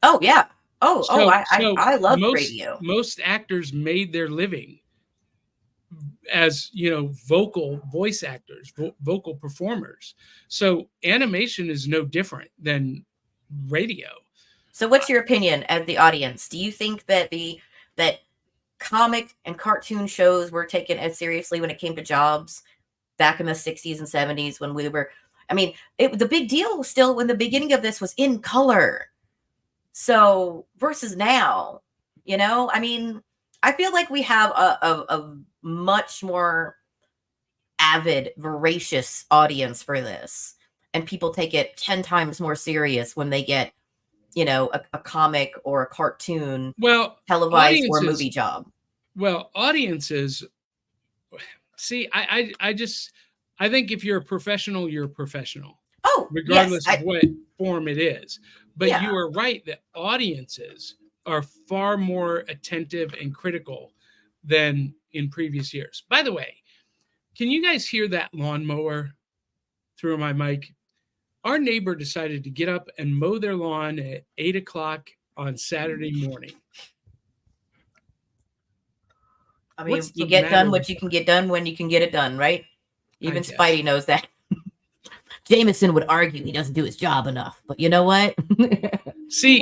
Oh yeah. I love radio. Most actors made their living as vocal voice actors, vocal performers. So animation is no different than radio. So what's your opinion as the audience? Do you think that that comic and cartoon shows were taken as seriously when it came to jobs back in the 60s and 70s when we were, the big deal still when the beginning of this was in color. So versus now, I feel like we have a much more avid, voracious audience for this. And people take it 10 times more serious when they get, a comic or a cartoon televised or a movie job. Well, audiences, see, I think if you're a professional, you're a professional. Oh, regardless of what form it is. But you are right that audiences are far more attentive and critical than in previous years. By the way, can you guys hear that lawnmower through my mic? Our neighbor decided to get up and mow their lawn at 8:00 on Saturday morning. You get done what you can get done when you can get it done, right? Even Spidey knows that. Jameson would argue he doesn't do his job enough, but you know what? See,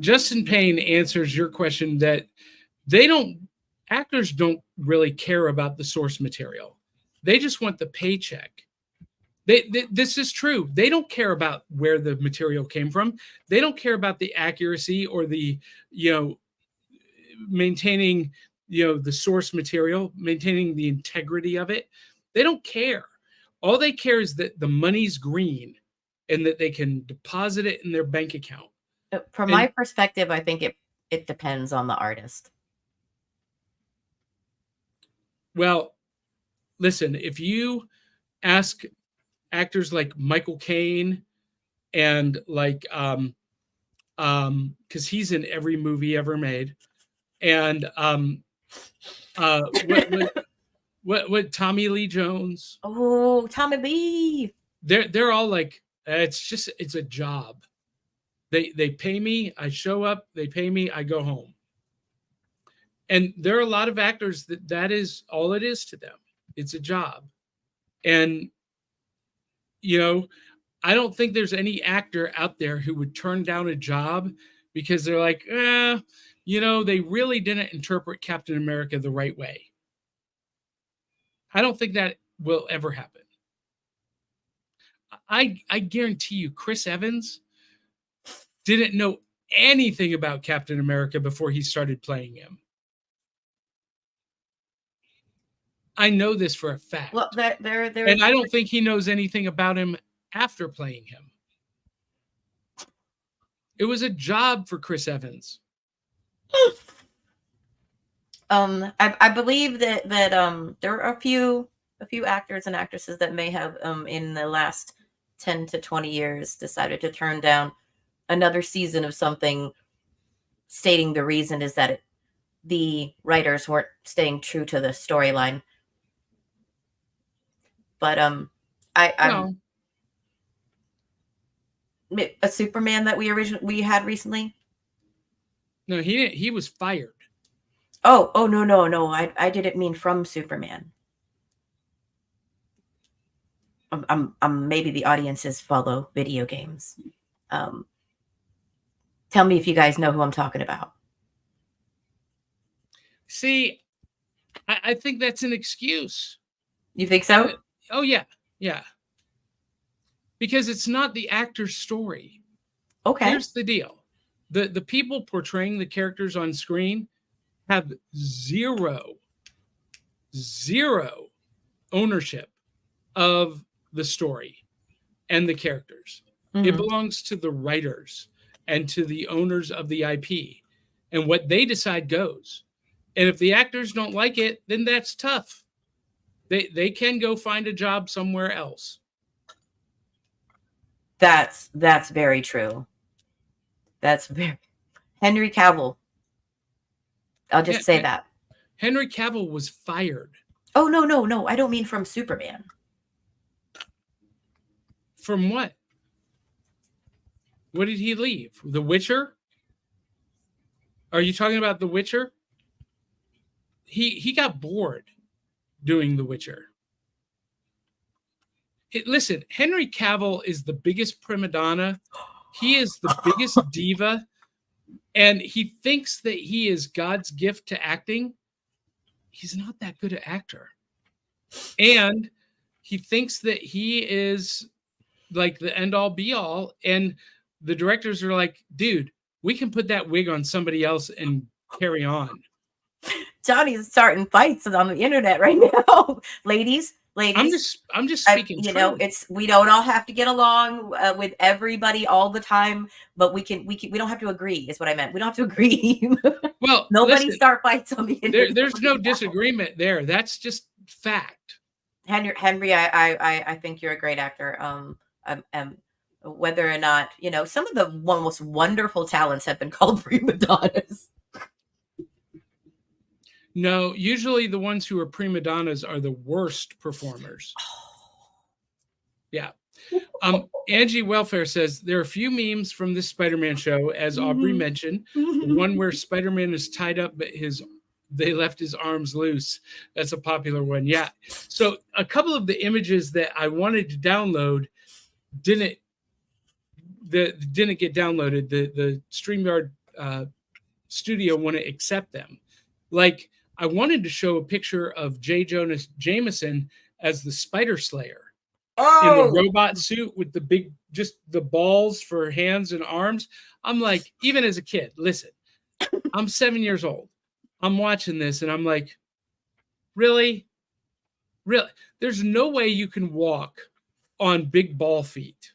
Justin Payne answers your question that actors don't really care about the source material. They just want the paycheck. This is true. They don't care about where the material came from. They don't care about the accuracy or the, maintaining, the source material, maintaining the integrity of it. They don't care. All they care is that the money's green and that they can deposit it in their bank account. From my perspective, I think it depends on the artist. Well, listen, if you ask actors like Michael Caine and like because he's in every movie ever made, and what Tommy Lee Jones. Oh, Tommy Lee. They're all like, it's a job. They pay me, I show up, they pay me, I go home. And there are a lot of actors that is all it is to them. It's a job. And I don't think there's any actor out there who would turn down a job because they're like, they really didn't interpret Captain America the right way. I don't think that will ever happen. I guarantee you, Chris Evans didn't know anything about Captain America before he started playing him. I know this for a fact. Well, and I don't think he knows anything about him after playing him. It was a job for Chris Evans. I believe that there are a few actors and actresses that may have in the last 10 to 20 years decided to turn down another season of something, stating the reason is that the writers weren't staying true to the storyline. But a Superman that we had recently. No, he didn't. He was fired. Oh no! I didn't mean from Superman. Maybe the audiences follow video games. Tell me if you guys know who I'm talking about. See, I think that's an excuse. You think so? Oh, yeah. Because it's not the actor's story. Okay. Here's the deal. The people portraying the characters on screen have zero ownership of the story and the characters. Mm-hmm. It belongs to the writers and to the owners of the IP. And what they decide goes. And if the actors don't like it, then that's tough. They can go find a job somewhere else. That's very true. Henry Cavill. I'll just say that. Henry Cavill was fired. Oh, no. I don't mean from Superman. From what? What did he leave? The Witcher? Are you talking about The Witcher? He got bored doing The Witcher. Listen, Henry Cavill is the biggest prima donna. He is the biggest diva. And he thinks that he is God's gift to acting. He's not that good an actor. And he thinks that he is like the end all be all. And the directors are like, dude, we can put that wig on somebody else and carry on. Johnny's starting fights on the internet right now. Ladies. I'm just speaking. We don't all have to get along with everybody all the time, but we don't have to agree. Is what I meant. We don't have to agree. Well, nobody start fights on the internet. There's no disagreement there. That's just fact. Henry, I think you're a great actor. Whether or not some of the most wonderful talents have been called prima donnas. No, usually the ones who are prima donnas are the worst performers. Yeah. Angie Welfare says there are a few memes from this Spider-Man show, as Aubrey mentioned. One where Spider-Man is tied up, but they left his arms loose. That's a popular one. Yeah. So a couple of the images that I wanted to download didn't get downloaded. The StreamYard studio wouldn't accept them. Like, I wanted to show a picture of J. Jonah Jameson as the Spider Slayer in Oh, the robot suit with the big, just the balls for hands and arms. I'm like, even as a kid, listen, I'm 7 years old. I'm watching this and I'm like, really? Really? There's no way you can walk on big ball feet.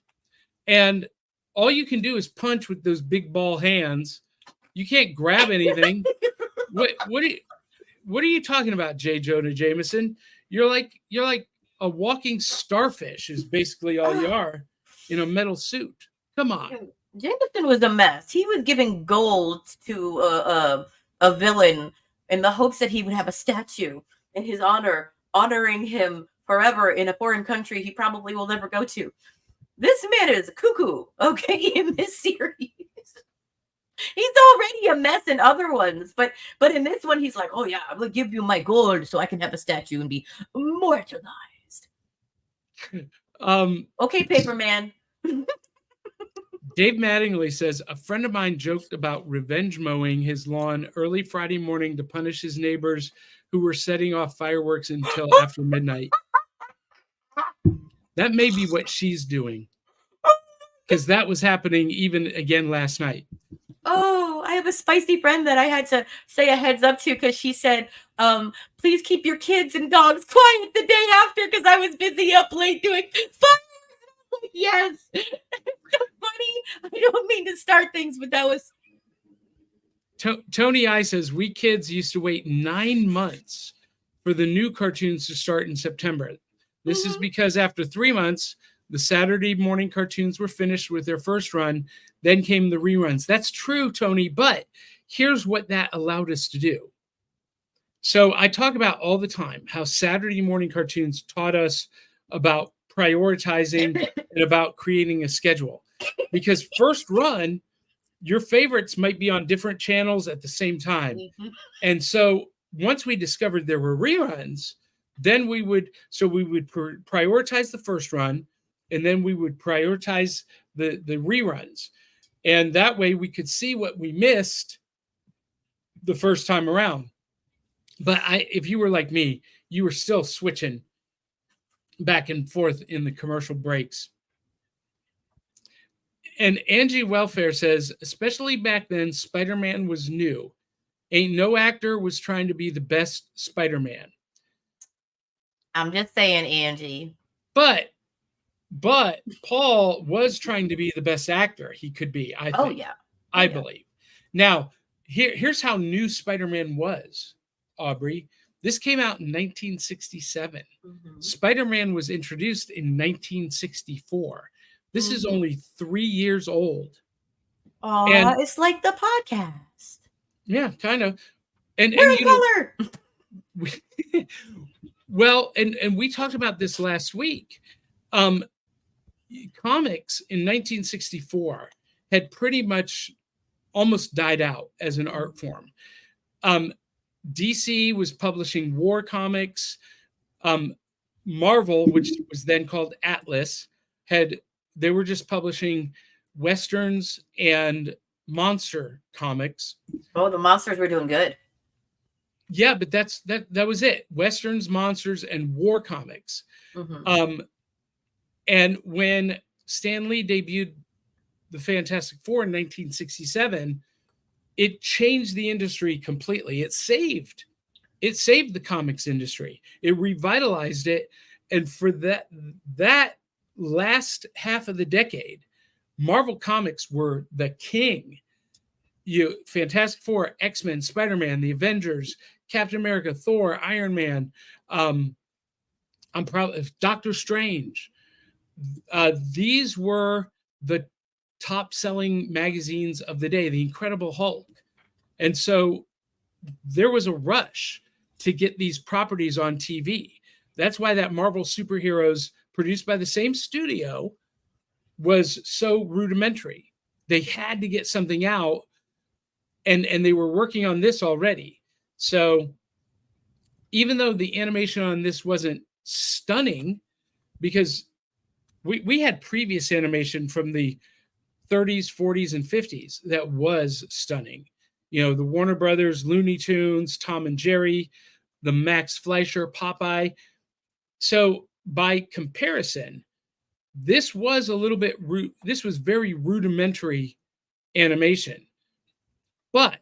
And all you can do is punch with those big ball hands. You can't grab anything. What are you talking about, J. Jonah Jameson? You're like a walking starfish is basically all you are in a metal suit. Come on. Jameson was a mess. He was giving gold to a villain in the hopes that he would have a statue in his honor, honoring him forever in a foreign country he probably will never go to. This man is cuckoo, okay, in this series. He's already a mess in other ones, but in this one, he's like, oh yeah, I'm gonna give you my gold so I can have a statue and be immortalized. Okay, Paperman. Dave Mattingly says, a friend of mine joked about revenge mowing his lawn early Friday morning to punish his neighbors who were setting off fireworks until after midnight. That may be what she's doing, because that was happening even again last night. Oh, I have a spicy friend that I had to say a heads up to because she said, please keep your kids and dogs quiet the day after because I was busy up late doing fireworks. Yes. It's so funny. I don't mean to start things, but that was... Tony I says, we kids used to wait 9 months for the new cartoons to start in September. This is because after 3 months, the Saturday morning cartoons were finished with their first run. Then came the reruns. That's true, Tony, but here's what that allowed us to do. So I talk about all the time how Saturday morning cartoons taught us about prioritizing and about creating a schedule. Because first run, your favorites might be on different channels at the same time. And so once we discovered there were reruns, then we would prioritize the first run, and then we would prioritize the reruns. And that way we could see what we missed the first time around. But if you were like me, you were still switching back and forth in the commercial breaks. And Angie Welfare says, especially back then, Spider-Man was new. Ain't no actor was trying to be the best Spider-Man. I'm just saying, Angie. But Paul was trying to be the best actor he could be, I think. Oh, yeah. I believe. Now, here's how new Spider-Man was, Aubrey. This came out in 1967. Mm-hmm. Spider-Man was introduced in 1964. This is only 3 years old. Oh, it's like the podcast. Yeah, kind of. And color. Well, and we talked about this last week. Comics in 1964 had pretty much almost died out as an art form. DC was publishing war comics. Marvel, which was then called Atlas, they were just publishing Westerns and monster comics. Oh, the monsters were doing good. Yeah, but that was it. Westerns, monsters, and war comics. Mm-hmm. And when Stan Lee debuted the Fantastic Four in 1967, it changed the industry completely. It saved the comics industry. It revitalized it. And for that last half of the decade, Marvel Comics were the king. Fantastic Four, X-Men, Spider-Man, the Avengers, Captain America, Thor, Iron Man, I'm proud of Doctor Strange. These were the top-selling magazines of the day, The Incredible Hulk. And so there was a rush to get these properties on TV. That's why that Marvel Superheroes, produced by the same studio, was so rudimentary. They had to get something out, and they were working on this already. So even though the animation on this wasn't stunning, because we had previous animation from the 30s, 40s, and 50s that was stunning. The Warner Brothers, Looney Tunes, Tom and Jerry, the Max Fleischer, Popeye. So by comparison, this was a little bit this was very rudimentary animation, but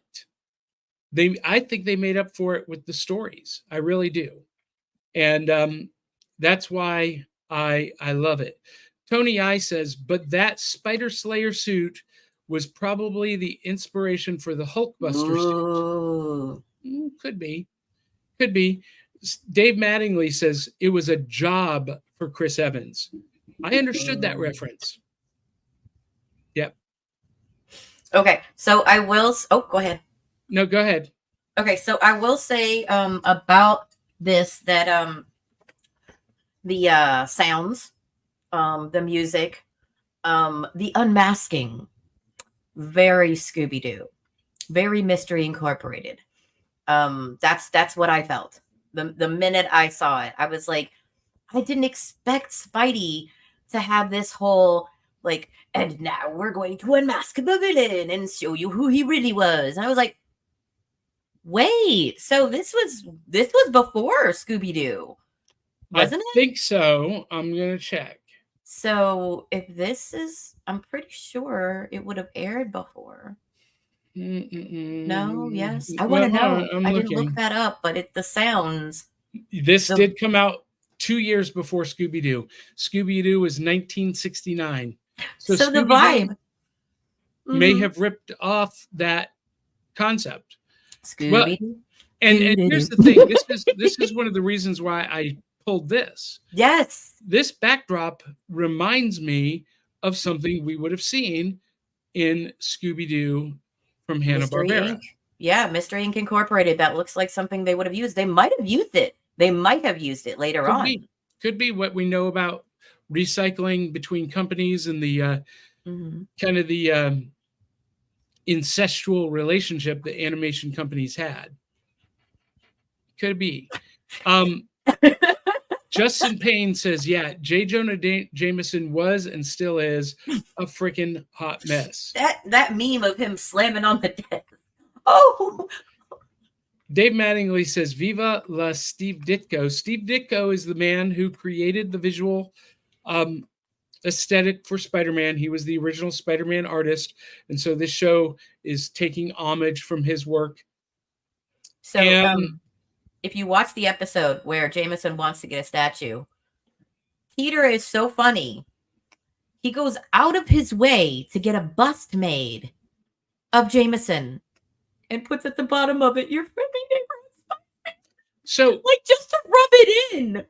I think they made up for it with the stories. I really do. And that's why I love it. Tony I says, but that Spider Slayer suit was probably the inspiration for the Hulkbuster suit. Could be. Dave Mattingly says it was a job for Chris Evans. I understood that reference. Yep. Okay, so I will. Oh, go ahead. No, go ahead. Okay, so I will say about this that the sounds, the music, the unmasking, very Scooby-Doo, very Mystery Incorporated. That's what I felt. The minute I saw it, I was like, I didn't expect Spidey to have this whole like, and now we're going to unmask the villain and show you who he really was. And I was like, wait, so this was before Scooby-Doo, wasn't it? I think so. I'm gonna check. So if this is, I'm pretty sure it would have aired before. No, yes. I want to know. I didn't look that up, but the sounds. This did come out 2 years before Scooby-Doo. Scooby-Doo was 1969. So the vibe may have ripped off that concept. Scooby. Well, and here's the thing. This is one of the reasons why I pulled this. Yes. This backdrop reminds me of something we would have seen in Scooby-Doo from Hanna-Barbera. Yeah, Mystery Inc. Incorporated. That looks like something they would have used. They might have used it. They might have used it later on. Could be what we know about recycling between companies and the kind of the incestual relationship that animation companies had. Could be. Justin Payne says, yeah, J. Jonah Jameson was and still is a freaking hot mess. That meme of him slamming on the desk. Oh! Dave Mattingly says, Viva la Steve Ditko. Steve Ditko is the man who created the visual aesthetic for Spider-Man. He was the original Spider-Man artist. And so this show is taking homage from his work. So if you watch the episode where Jameson wants to get a statue, Peter is so funny. He goes out of his way to get a bust made of Jameson and puts at the bottom of it, your friendly neighborhood. So, like, just to rub it in.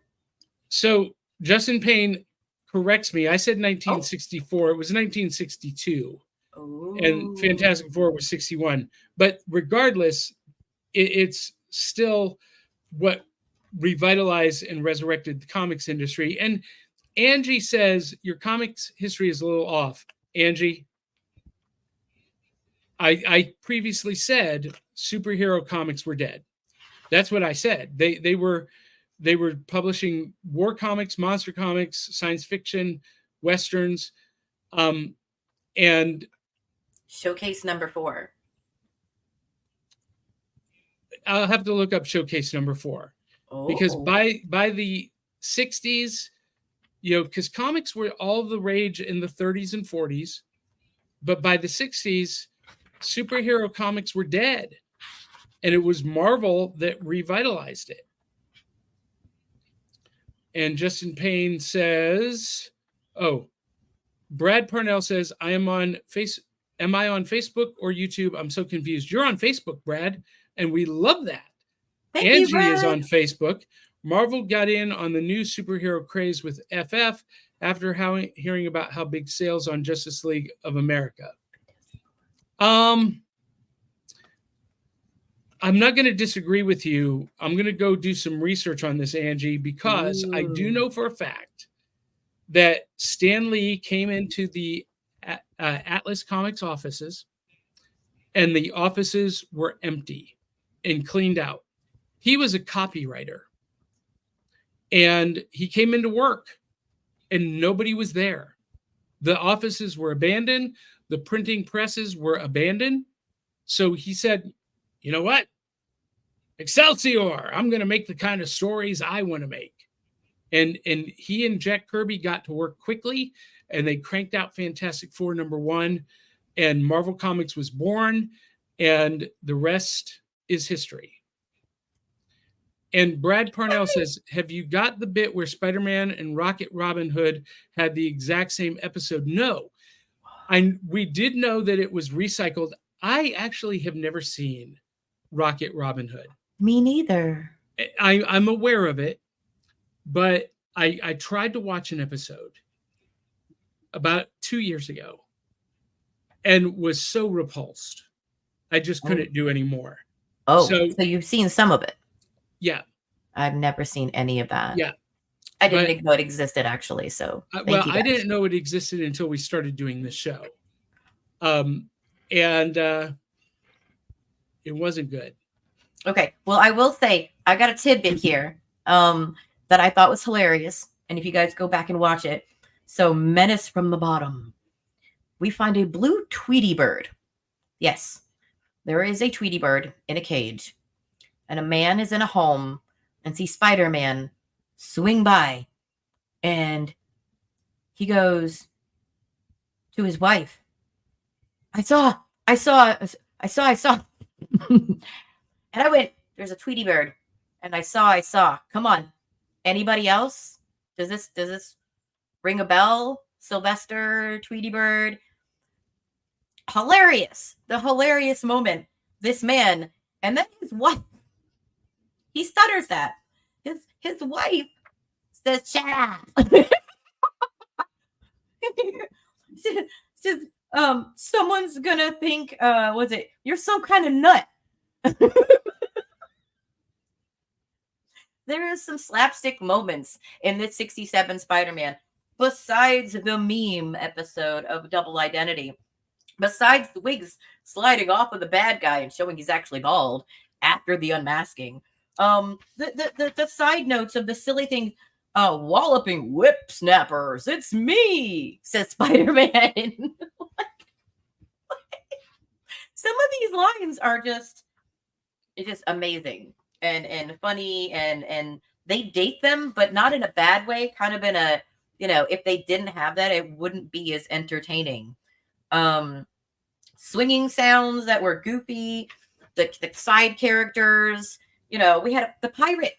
So Justin Payne corrects me. I said 1964. It was 1962. Oh. And Fantastic Four was 61. But regardless, it's still what revitalized and resurrected the comics industry. And Angie says your comics history is a little off. Angie, I previously said superhero comics were dead. That's what I said. They were publishing war comics, monster comics, science fiction, westerns, and Showcase number 4. I'll have to look up Showcase number 4 because by the 60s, because comics were all the rage in the 30s and 40s, but by the 60s, superhero comics were dead, and it was Marvel that revitalized it. And Justin Payne says, Brad Parnell says, am I on Facebook or YouTube? I'm so confused. You're on Facebook, Brad. And we love that. Angie is on Facebook. Marvel got in on the new superhero craze with FF after hearing about how big sales on Justice League of America. I'm not going to disagree with you. I'm going to go do some research on this, Angie, because I do know for a fact that Stan Lee came into the Atlas Comics offices, and the offices were empty and cleaned out. He was a copywriter, and he came into work, and nobody was there. The offices were abandoned. The printing presses were abandoned. So he said, you know what? Excelsior! I'm going to make the kind of stories I want to make. And he and Jack Kirby got to work quickly, and they cranked out Fantastic Four #1, and Marvel Comics was born, and the rest is history. And Brad Parnell says, have you got the bit where Spider-Man and Rocket Robin Hood had the exact same episode? No. We did know that it was recycled. I actually have never seen Rocket Robin Hood. Me neither. I'm aware of it, but I tried to watch an episode about 2 years ago and was so repulsed. I just couldn't do any more. Oh, so you've seen some of it? Yeah. I've never seen any of that. Yeah. I didn't even know it existed, actually. So, I didn't know it existed until we started doing the show. And it wasn't good. Okay. Well, I will say I got a tidbit here that I thought was hilarious. And if you guys go back and watch it. So, Menace from the Bottom. We find a blue Tweety bird. Yes. There is a Tweety bird in a cage. And a man is in a home and sees Spider-Man swing by. And he goes to his wife. I saw. And I went, there's a Tweety bird. And I saw. Come on. Anybody else? Does this ring a bell? Sylvester, Tweety bird. Hilarious. The hilarious moment. This man. And then his wife. He stutters that. His wife says, shut up. says, someone's gonna think, you're some kind of nut. There is some slapstick moments in this 67 Spider-Man, besides the meme episode of Double Identity, besides the wigs sliding off of the bad guy and showing he's actually bald after the unmasking. The side notes of the silly thing, walloping whip snappers, it's me, says Spider-Man. Some of these lines are just amazing and funny, and they date them, but not in a bad way, kind of in a, if they didn't have that, it wouldn't be as entertaining. Swinging sounds that were goofy, the side characters. We had the pirate.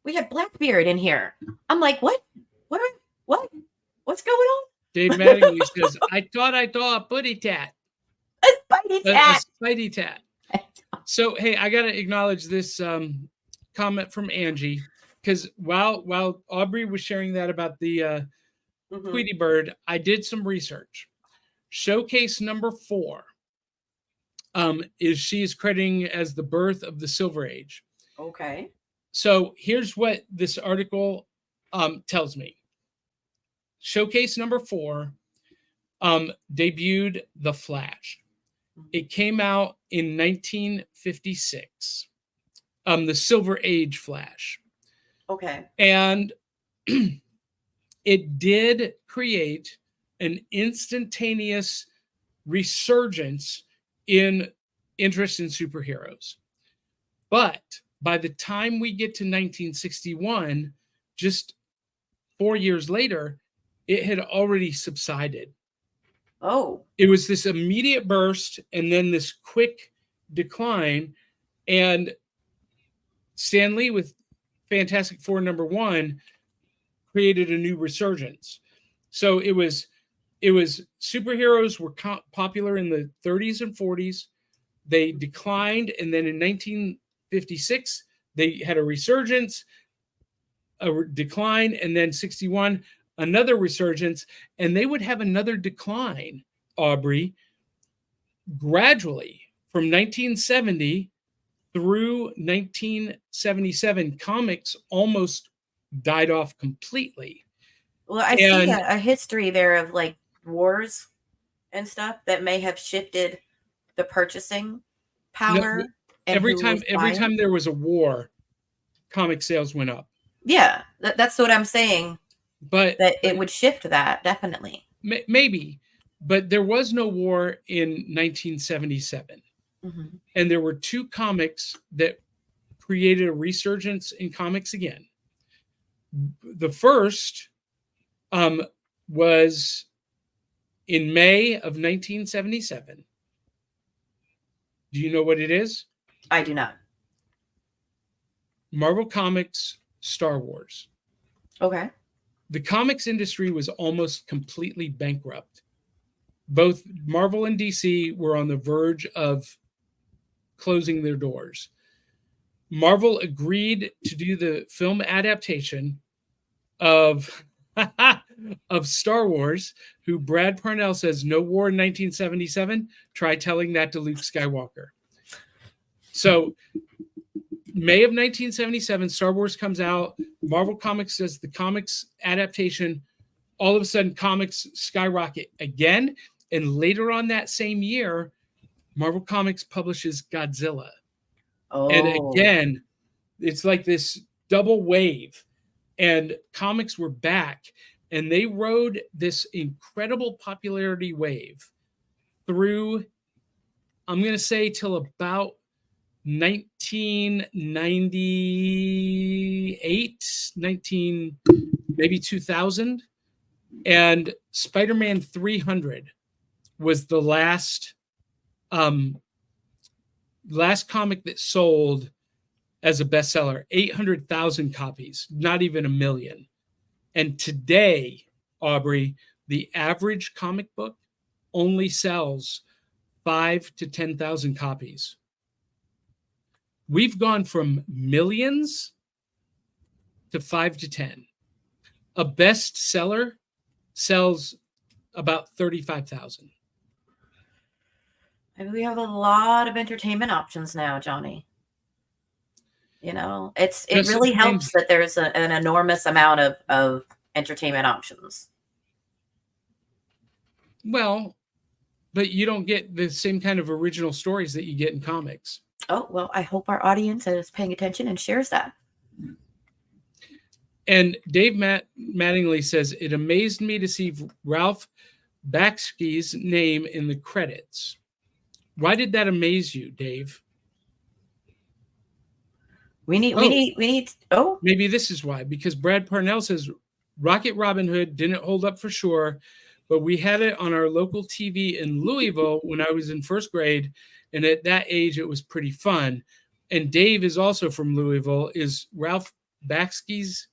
We had Blackbeard in here. I'm like, what? What's going on? Dave Mattingly says, I thought I saw a putty tat. A Spidey tat. A Spidey tat. So, hey, I got to acknowledge this comment from Angie, because while Aubrey was sharing that about the Tweety bird, I did some research. Showcase #4 is she's crediting as the birth of the Silver Age. Okay. So here's what this article tells me. Showcase #4 debuted The Flash. It came out in 1956. The Silver Age Flash. Okay. And it did create an instantaneous resurgence in interest in superheroes. But by the time we get to 1961, just 4 years later, it had already subsided. Oh. It was this immediate burst and then this quick decline. And Stan Lee with Fantastic Four #1 created a new resurgence. So it was superheroes were popular in the 30s and 40s. They declined, and then in 1956 they had a resurgence, a decline, and then 61 another resurgence, and they would have another decline, Aubrey, gradually from 1970 through 1977. Comics almost died off completely. Well, I see a history there of like wars and stuff that may have shifted the purchasing power. Every time there was a war, comic sales went up. Yeah, that's what I'm saying. But it would shift that, definitely. Maybe, but there was no war in 1977. Mm-hmm. And there were two comics that created a resurgence in comics again. The first was in May of 1977. Do you know what it is? I do not. Marvel Comics Star Wars. Okay. The comics industry was almost completely bankrupt. Both Marvel and DC were on the verge of closing their doors. Marvel agreed to do the film adaptation of Star Wars, who Brad Parnell says, no war in 1977. Try telling that to Luke Skywalker. So May of 1977, Star Wars comes out. Marvel Comics does the comics adaptation. All of a sudden, comics skyrocket again. And later on that same year, Marvel Comics publishes Godzilla. Oh. And again, it's like this double wave. And comics were back. And they rode this incredible popularity wave through, I'm going to say, till about 1998, maybe 2000. And Spider-Man 300 was the last comic that sold as a bestseller, 800,000 copies, not even 1 million. And today, Aubrey, the average comic book only sells 5,000 to 10,000 copies. We've gone from millions to 5 to 10. A bestseller sells about 35,000. And we have a lot of entertainment options now, Johnny. You know, it really helps that there's an enormous amount of entertainment options. Well, but you don't get the same kind of original stories that you get in comics. Oh, well, I hope our audience is paying attention and shares that. And Dave Mattingly says, it amazed me to see Ralph Bakski's name in the credits. Why did that amaze you, Dave? We need. Oh, maybe this is why. Because Brad Parnell says Rocket Robin Hood didn't hold up for sure, but we had it on our local TV in Louisville when I was in first grade, and at that age it was pretty fun. And Dave is also from Louisville. Is Ralph Bakski's?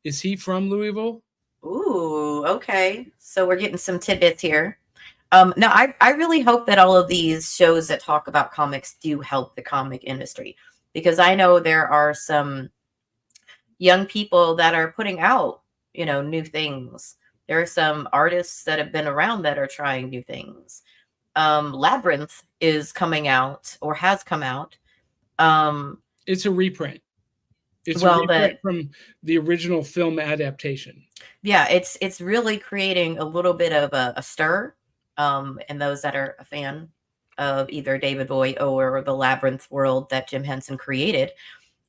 Is he from Louisville? Ooh, okay. So we're getting some tidbits here. No, I really hope that all of these shows that talk about comics do help the comic industry, because I know there are some young people that are putting out, new things. There are some artists that have been around that are trying new things. Labyrinth is coming out, or has come out. It's a reprint. It's a reprint from the original film adaptation. Yeah, it's really creating a little bit of a stir. And those that are a fan of either David Bowie or the Labyrinth world that Jim Henson created.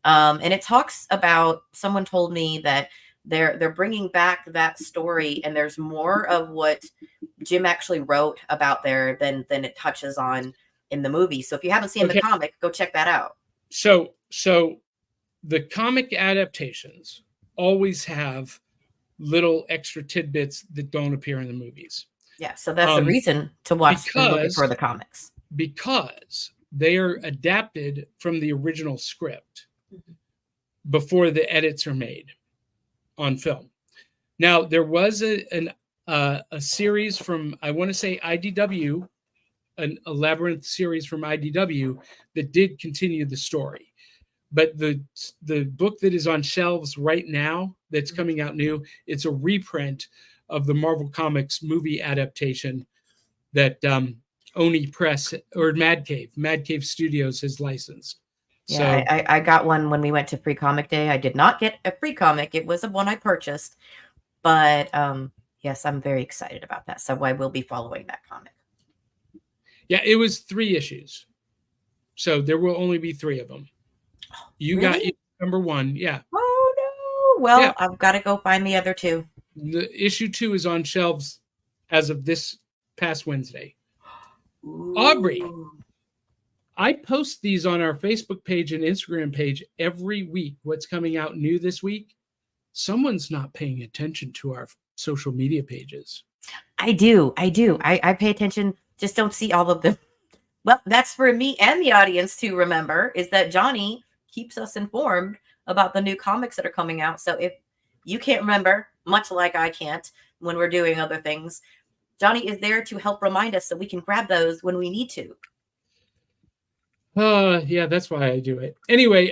And it talks about, someone told me that they're bringing back that story, and there's more of what Jim actually wrote about there than it touches on in the movie. So if you haven't seen the comic, go check that out. So the comic adaptations always have little extra tidbits that don't appear in the movies. Yeah, so that's the reason to watch for the comics. Because they are adapted from the original script before the edits are made on film. Now, there was a series from, I want to say IDW, a Labyrinth series from IDW that did continue the story. But the book that is on shelves right now that's coming out new, it's a reprint of the Marvel Comics movie adaptation that Oni Press or Mad Cave Studios has licensed. Yeah, so, I got one when we went to Pre-Comic Day. I did not get a free comic. It was one I purchased. But yes, I'm very excited about that. So I will be following that comic. Yeah, it was 3 issues. So there will only be 3 of them. You got number 1. Yeah. Oh, no. Well, yeah. I've got to go find the other 2. The issue 2 is on shelves as of this past Wednesday. Ooh. Aubrey, I post these on our Facebook page and Instagram page every week. What's coming out new this week? someone's not paying attention to our social media pages. I do. I pay attention, just don't see all of them. Well, that's for me and the audience to remember, is that Johnny keeps us informed about the new comics that are coming out. So if you can't remember, much like I can't when we're doing other things, Johnny is there to help remind us so we can grab those when we need to. Yeah, that's why I do it. Anyway,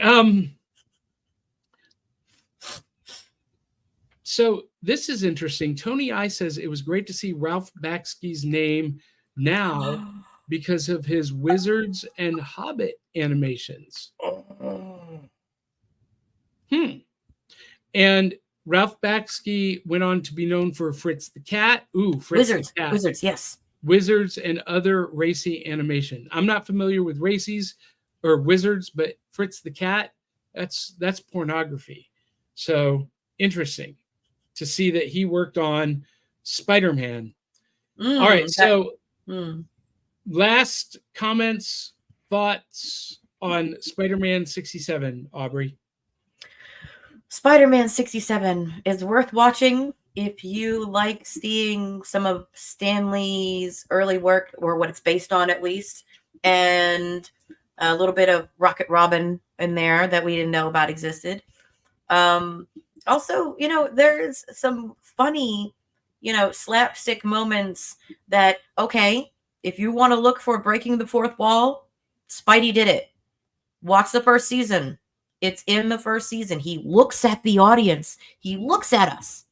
so this is interesting. Tony I says it was great to see Ralph Bakski's name now because of his Wizards and Hobbit animations. And Ralph Bakski went on to be known for Fritz the Cat. Fritz Wizards, the Cat. Wizards, yes. Wizards and other racy animation. I'm not familiar with racies or wizards, but Fritz the Cat, that's pornography. So interesting to see that he worked on Spider-Man. All right, so last comments, thoughts on Spider-Man 67, Aubrey? Spider-Man 67 is worth watching if you like seeing some of Stan Lee's early work, or what it's based on at least, and a little bit of Rocket Robin in there that we didn't know about existed. Also, there's some funny, slapstick moments that, okay, if you want to look for breaking the fourth wall, Spidey did it. Watch the first season. It's in the first season. He looks at the audience. He looks at us.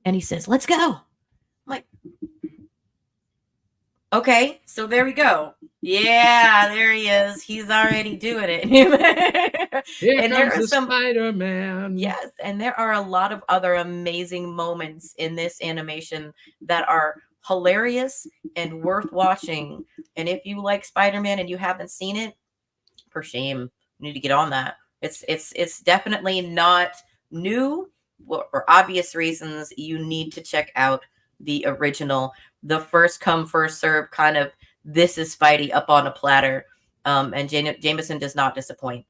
And he says, let's go. I'm like, okay, so there we go. Yeah, there he is. He's already doing it. Here and comes there are the some Spider-Man. Yes, and there are a lot of other amazing moments in this animation that are hilarious and worth watching. And if you like Spider-Man and you haven't seen it, for shame, you need to get on that. It's definitely not new. Well, for obvious reasons, you need to check out the original, the first come, first serve kind of, this is Spidey up on a platter. And Jameson does not disappoint.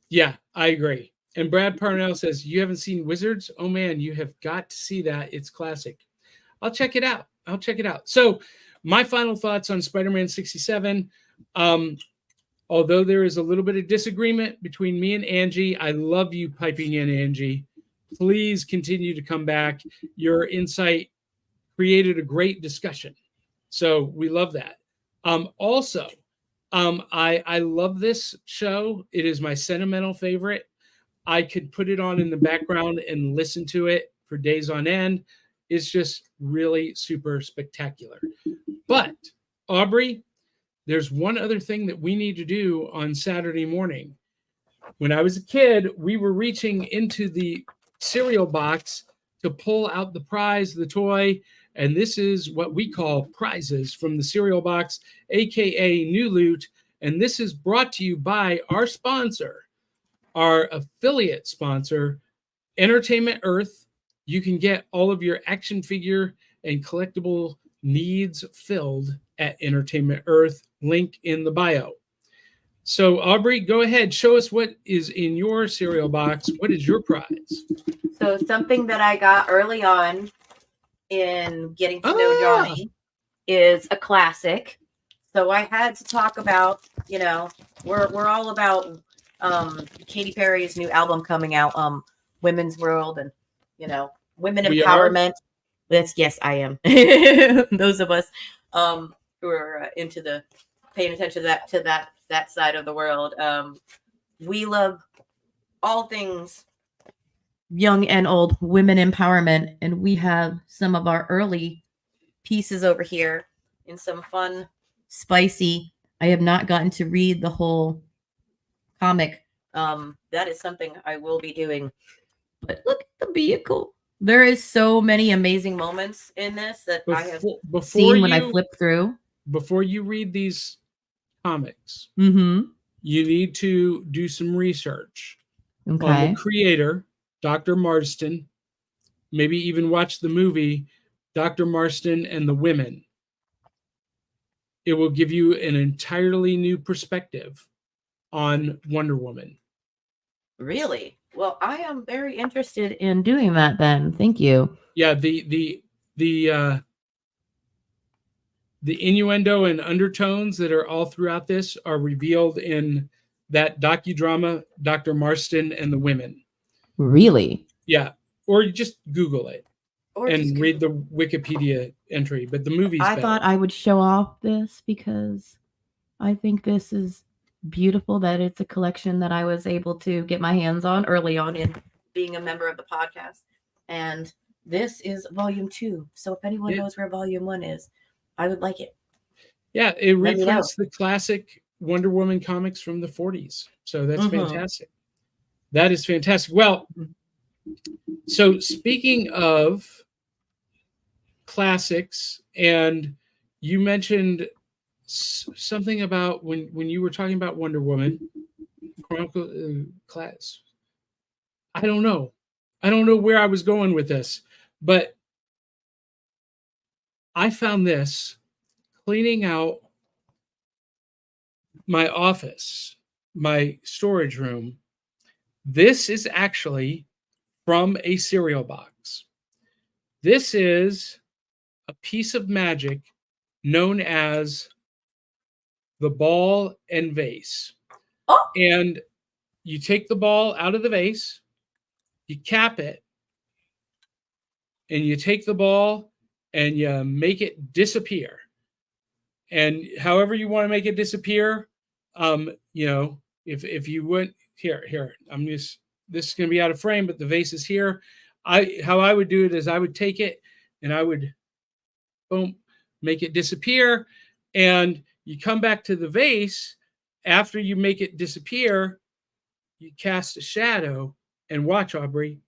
Yeah, I agree. And Brad Parnell says, you haven't seen Wizards? Oh man, you have got to see that. It's classic. I'll check it out. So my final thoughts on Spider-Man 67. Although there is a little bit of disagreement between me and Angie, I love you piping in, Angie. Please continue to come back. Your insight created a great discussion. So we love that. Also, I love this show. It is my sentimental favorite. I could put it on in the background and listen to it for days on end. It's just really super spectacular. But Aubrey, there's one other thing that we need to do on Saturday morning. When I was a kid, we were reaching into the cereal box to pull out the prize, the toy, and this is what we call prizes from the cereal box, aka New Loot, and this is brought to you by our sponsor, our affiliate sponsor, Entertainment Earth. You can get all of your action figure and collectible needs filled at Entertainment Earth, link in the bio. So Aubrey, go ahead, show us what is in your cereal box. What is your prize? So something that I got early on in getting to know Johnny is a classic. So I had to talk about, we're all about Katy Perry's new album coming out, Women's World, and women empowerment. Yes, I am. Those of us who are into the paying attention to that side of the world. We love all things young and old, women empowerment, and we have some of our early pieces over here in some fun, spicy. I have not gotten to read the whole comic. That is something I will be doing. But look at the vehicle. There is so many amazing moments in this that I have seen when I flip through. Before you read these comics, you need to do some research on Okay. the creator, Dr. Marston. Maybe even watch the movie Dr. Marston and the Women. It will give you an entirely new perspective on Wonder Woman. Really? Well, I am very interested in doing that then. Thank you. Yeah, the innuendo and undertones that are all throughout this are revealed in that docudrama, Dr. Marston and the Women. Really? Yeah, or you just Google it Or and read the Wikipedia entry. But the movie's I better. thought I would show off this because I think this is beautiful that it's a collection that I was able to get my hands on early on in being a member of the podcast. And this is volume 2. So if anyone knows where volume 1 is, I would like it. Yeah, it reprints the classic Wonder Woman comics from the 40s. So that's fantastic. That is fantastic. Well, so speaking of classics, and you mentioned something about when you were talking about Wonder Woman Chronicle class. I don't know where I was going with this, but I found this cleaning out my office, my storage room. This is actually from a cereal box. This is a piece of magic known as the ball and vase. Oh. And you take the ball out of the vase, you cap it, and you take the ball and you make it disappear. And however you want to make it disappear, if you went here, this is going to be out of frame, but the vase is here. How I would do it is I would take it and I would boom, make it disappear. And you come back to the vase after you make it disappear, you cast a shadow and watch, Aubrey,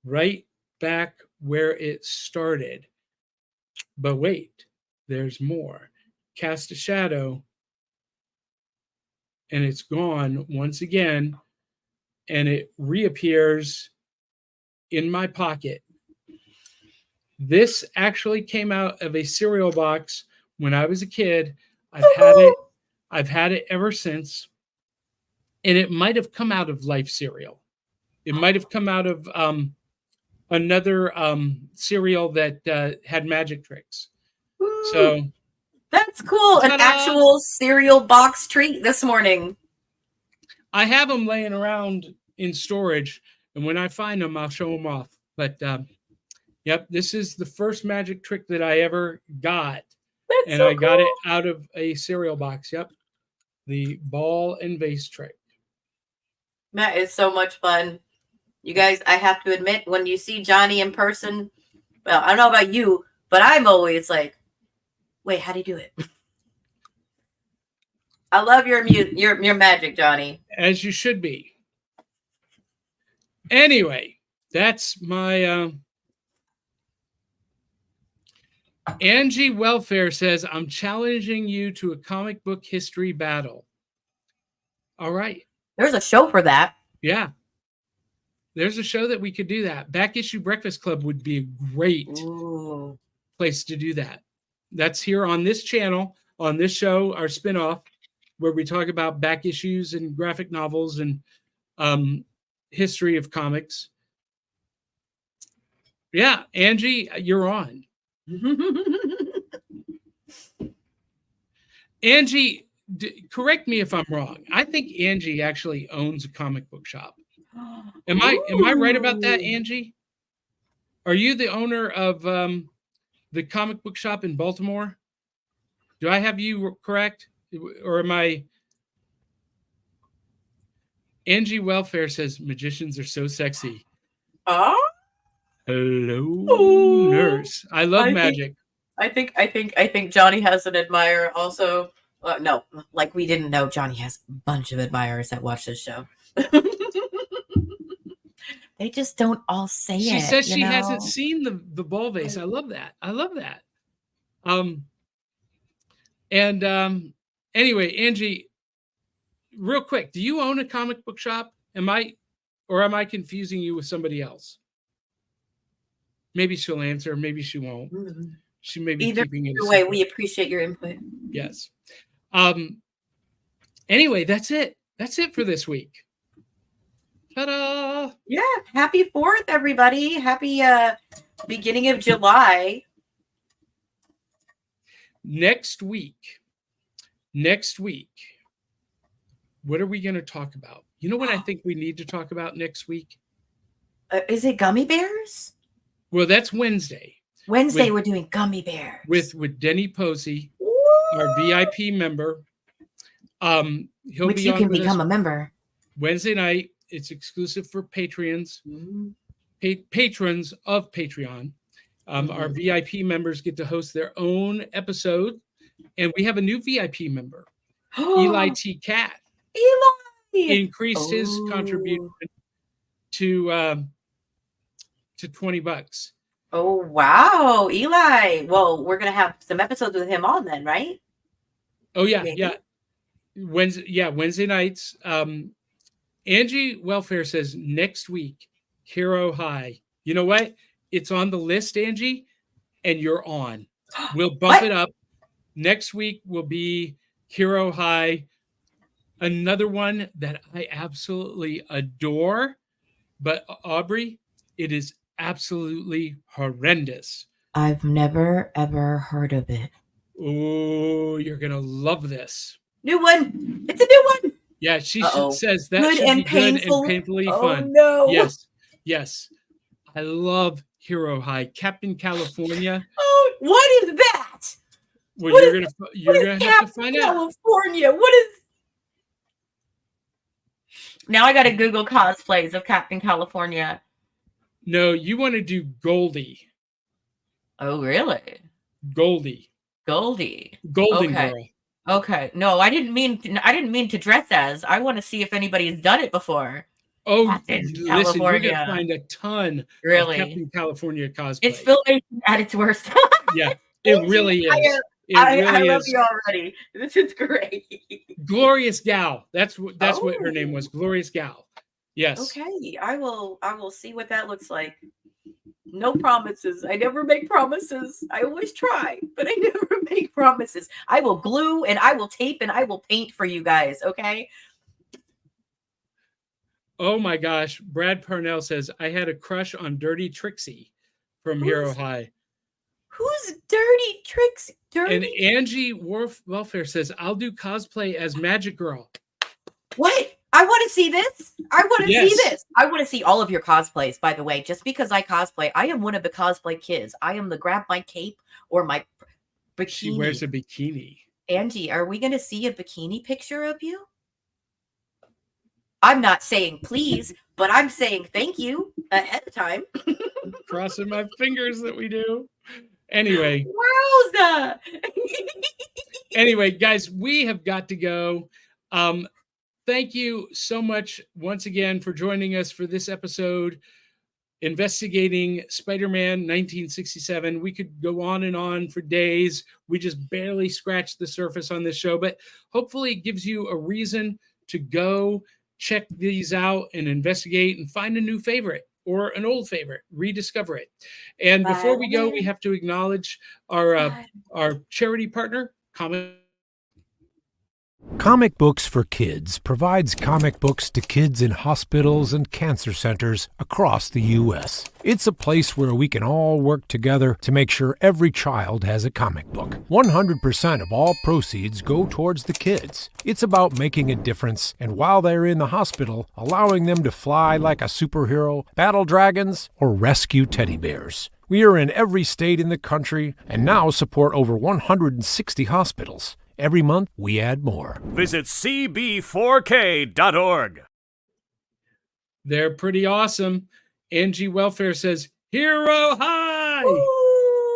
right back where it started. But wait, there's more. Cast a shadow and it's gone once again, and it reappears in my pocket. This actually came out of a cereal box when I was a kid. I've had it ever since. And it might have come out of Life cereal. It might have come out of another cereal that had magic tricks. Ooh, so that's cool. Ta-da! An actual cereal box treat this morning. I have them laying around in storage, and when I find them, I'll show them off. But yep, this is the first magic trick that I ever got. That's so I got cool. it out of a cereal box. Yep. The ball and vase trick. That is so much fun. You guys, I have to admit, when you see Johnny in person, well, I don't know about you, but I'm always like, wait, how do you do it? I love your magic, Johnny. As you should be. Anyway, that's my Angie Welfare says, I'm challenging you to a comic book history battle. All right. There's a show for that. Yeah. There's a show that we could do that. Back Issue Breakfast Club would be a great place to do that. That's here on this channel, on this show, our spinoff, where we talk about back issues and graphic novels and history of comics. Yeah, Angie, you're on. Angie, correct me if I'm wrong. I think Angie actually owns a comic book shop. Am I right about that, Angie? Are you the owner of the comic book shop in Baltimore? Do I have you correct? Or am I? Angie Welfare says magicians are so sexy. Hello, nurse. I love magic. I think Johnny has an admirer also. No, like we didn't know Johnny has a bunch of admirers that watch this show. They just don't all say it. She says she hasn't seen the ball vase. I love that. Anyway, Angie, real quick, do you own a comic book shop? Am I confusing you with somebody else? Maybe she'll answer, maybe she won't. She may be keeping it either way. We appreciate your input. Yes. Anyway, that's it. That's it for this week. Ta-da! Yeah. Happy 4th, everybody. Happy beginning of July. Next week, what are we going to talk about? You know what I think we need to talk about next week? Is it gummy bears? Well, that's Wednesday. Wednesday, we're doing gummy bears. With Denny Posey, our VIP member. Which you can become a member. Wednesday night. It's exclusive for Patreons, patrons of Patreon. Our VIP members get to host their own episode. And we have a new VIP member, Eli T. Cat. Eli increased his contribution to $20. Oh, wow. Eli. Well, we're going to have some episodes with him on then, right? Oh, yeah. Maybe? Yeah. Wednesday nights. Angie Welfare says next week, Hero High. You know what? It's on the list, Angie, and you're on. We'll bump it up. Next week will be Hero High. Another one that I absolutely adore. But Aubrey, it is absolutely horrendous. I've never, ever heard of it. Oh, you're going to love this. New one. It's a new one. Yeah, she says that good should and be painful. Good and painfully oh, fun. No. Yes. I love Hero High. Captain California. Oh, what is that? Well, you're gonna have to find out. California. What is? Now I got to Google cosplays of Captain California. No, you want to do Goldie. Oh, really? Golden okay. Girl. Okay. No, I didn't mean to dress as. I want to see if anybody's done it before. Oh, listen, you're gonna find a ton of Captain California cosplay. It's filmation at its worst. Yeah, it really is. I love you already. This is great. Glorious Gal. That's what her name was. Glorious Gal. Yes. Okay. I will see what that looks like. No promises. I never make promises. I always try, but I never make promises. I will glue and I will tape and I will paint for you guys. Okay. Oh my gosh. Brad Parnell says, I had a crush on Dirty Trixie from Hero High. Who's Dirty Trixie? And Angie Welfare says, I'll do cosplay as Magic Girl. What? I want to see this. I want to see this. I want to see all of your cosplays, by the way. Just because I cosplay, I am one of the cosplay kids. I am the grab my cape or my bikini. She wears a bikini. Angie, are we going to see a bikini picture of you? I'm not saying please, but I'm saying thank you ahead of time. Crossing my fingers that we do. Anyway. Wowza! Anyway, guys, we have got to go. Thank you so much once again for joining us for this episode, investigating Spider-Man 1967. We could go on and on for days. We just barely scratched the surface on this show, but hopefully it gives you a reason to go check these out and investigate and find a new favorite or an old favorite, rediscover it. And before we go, we have to acknowledge our charity partner, Comic Books for Kids provides comic books to kids in hospitals and cancer centers across the U.S. It's a place where we can all work together to make sure every child has a comic book. 100% of all proceeds go towards the kids. It's about making a difference, and while they're in the hospital, allowing them to fly like a superhero, battle dragons, or rescue teddy bears. We are in every state in the country and now support over 160 hospitals. Every month, we add more. Visit cb4k.org. They're pretty awesome. Angie Welfare says, Hero High! Woo!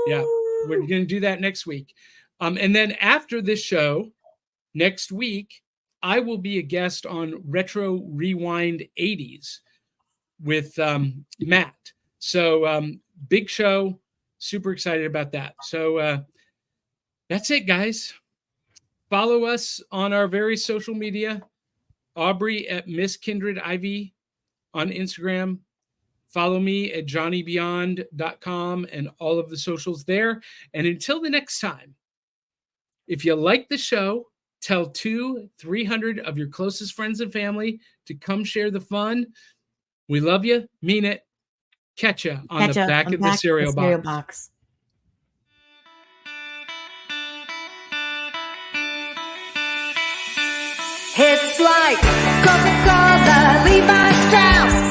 Yeah, we're going to do that next week. And then after this show, next week, I will be a guest on Retro Rewind 80s with Matt. So big show. Super excited about that. So that's it, guys. Follow us on our various social media. Aubrey at Miss Kindred Ivy on Instagram. Follow me at johnnybeyond.com and all of the socials there. And until the next time, if you like the show, Tell 200-300 of your closest friends and family to come share the fun. We love you. Mean it. Catch ya on the back of the cereal box. It's like Coca-Cola, Levi Strauss,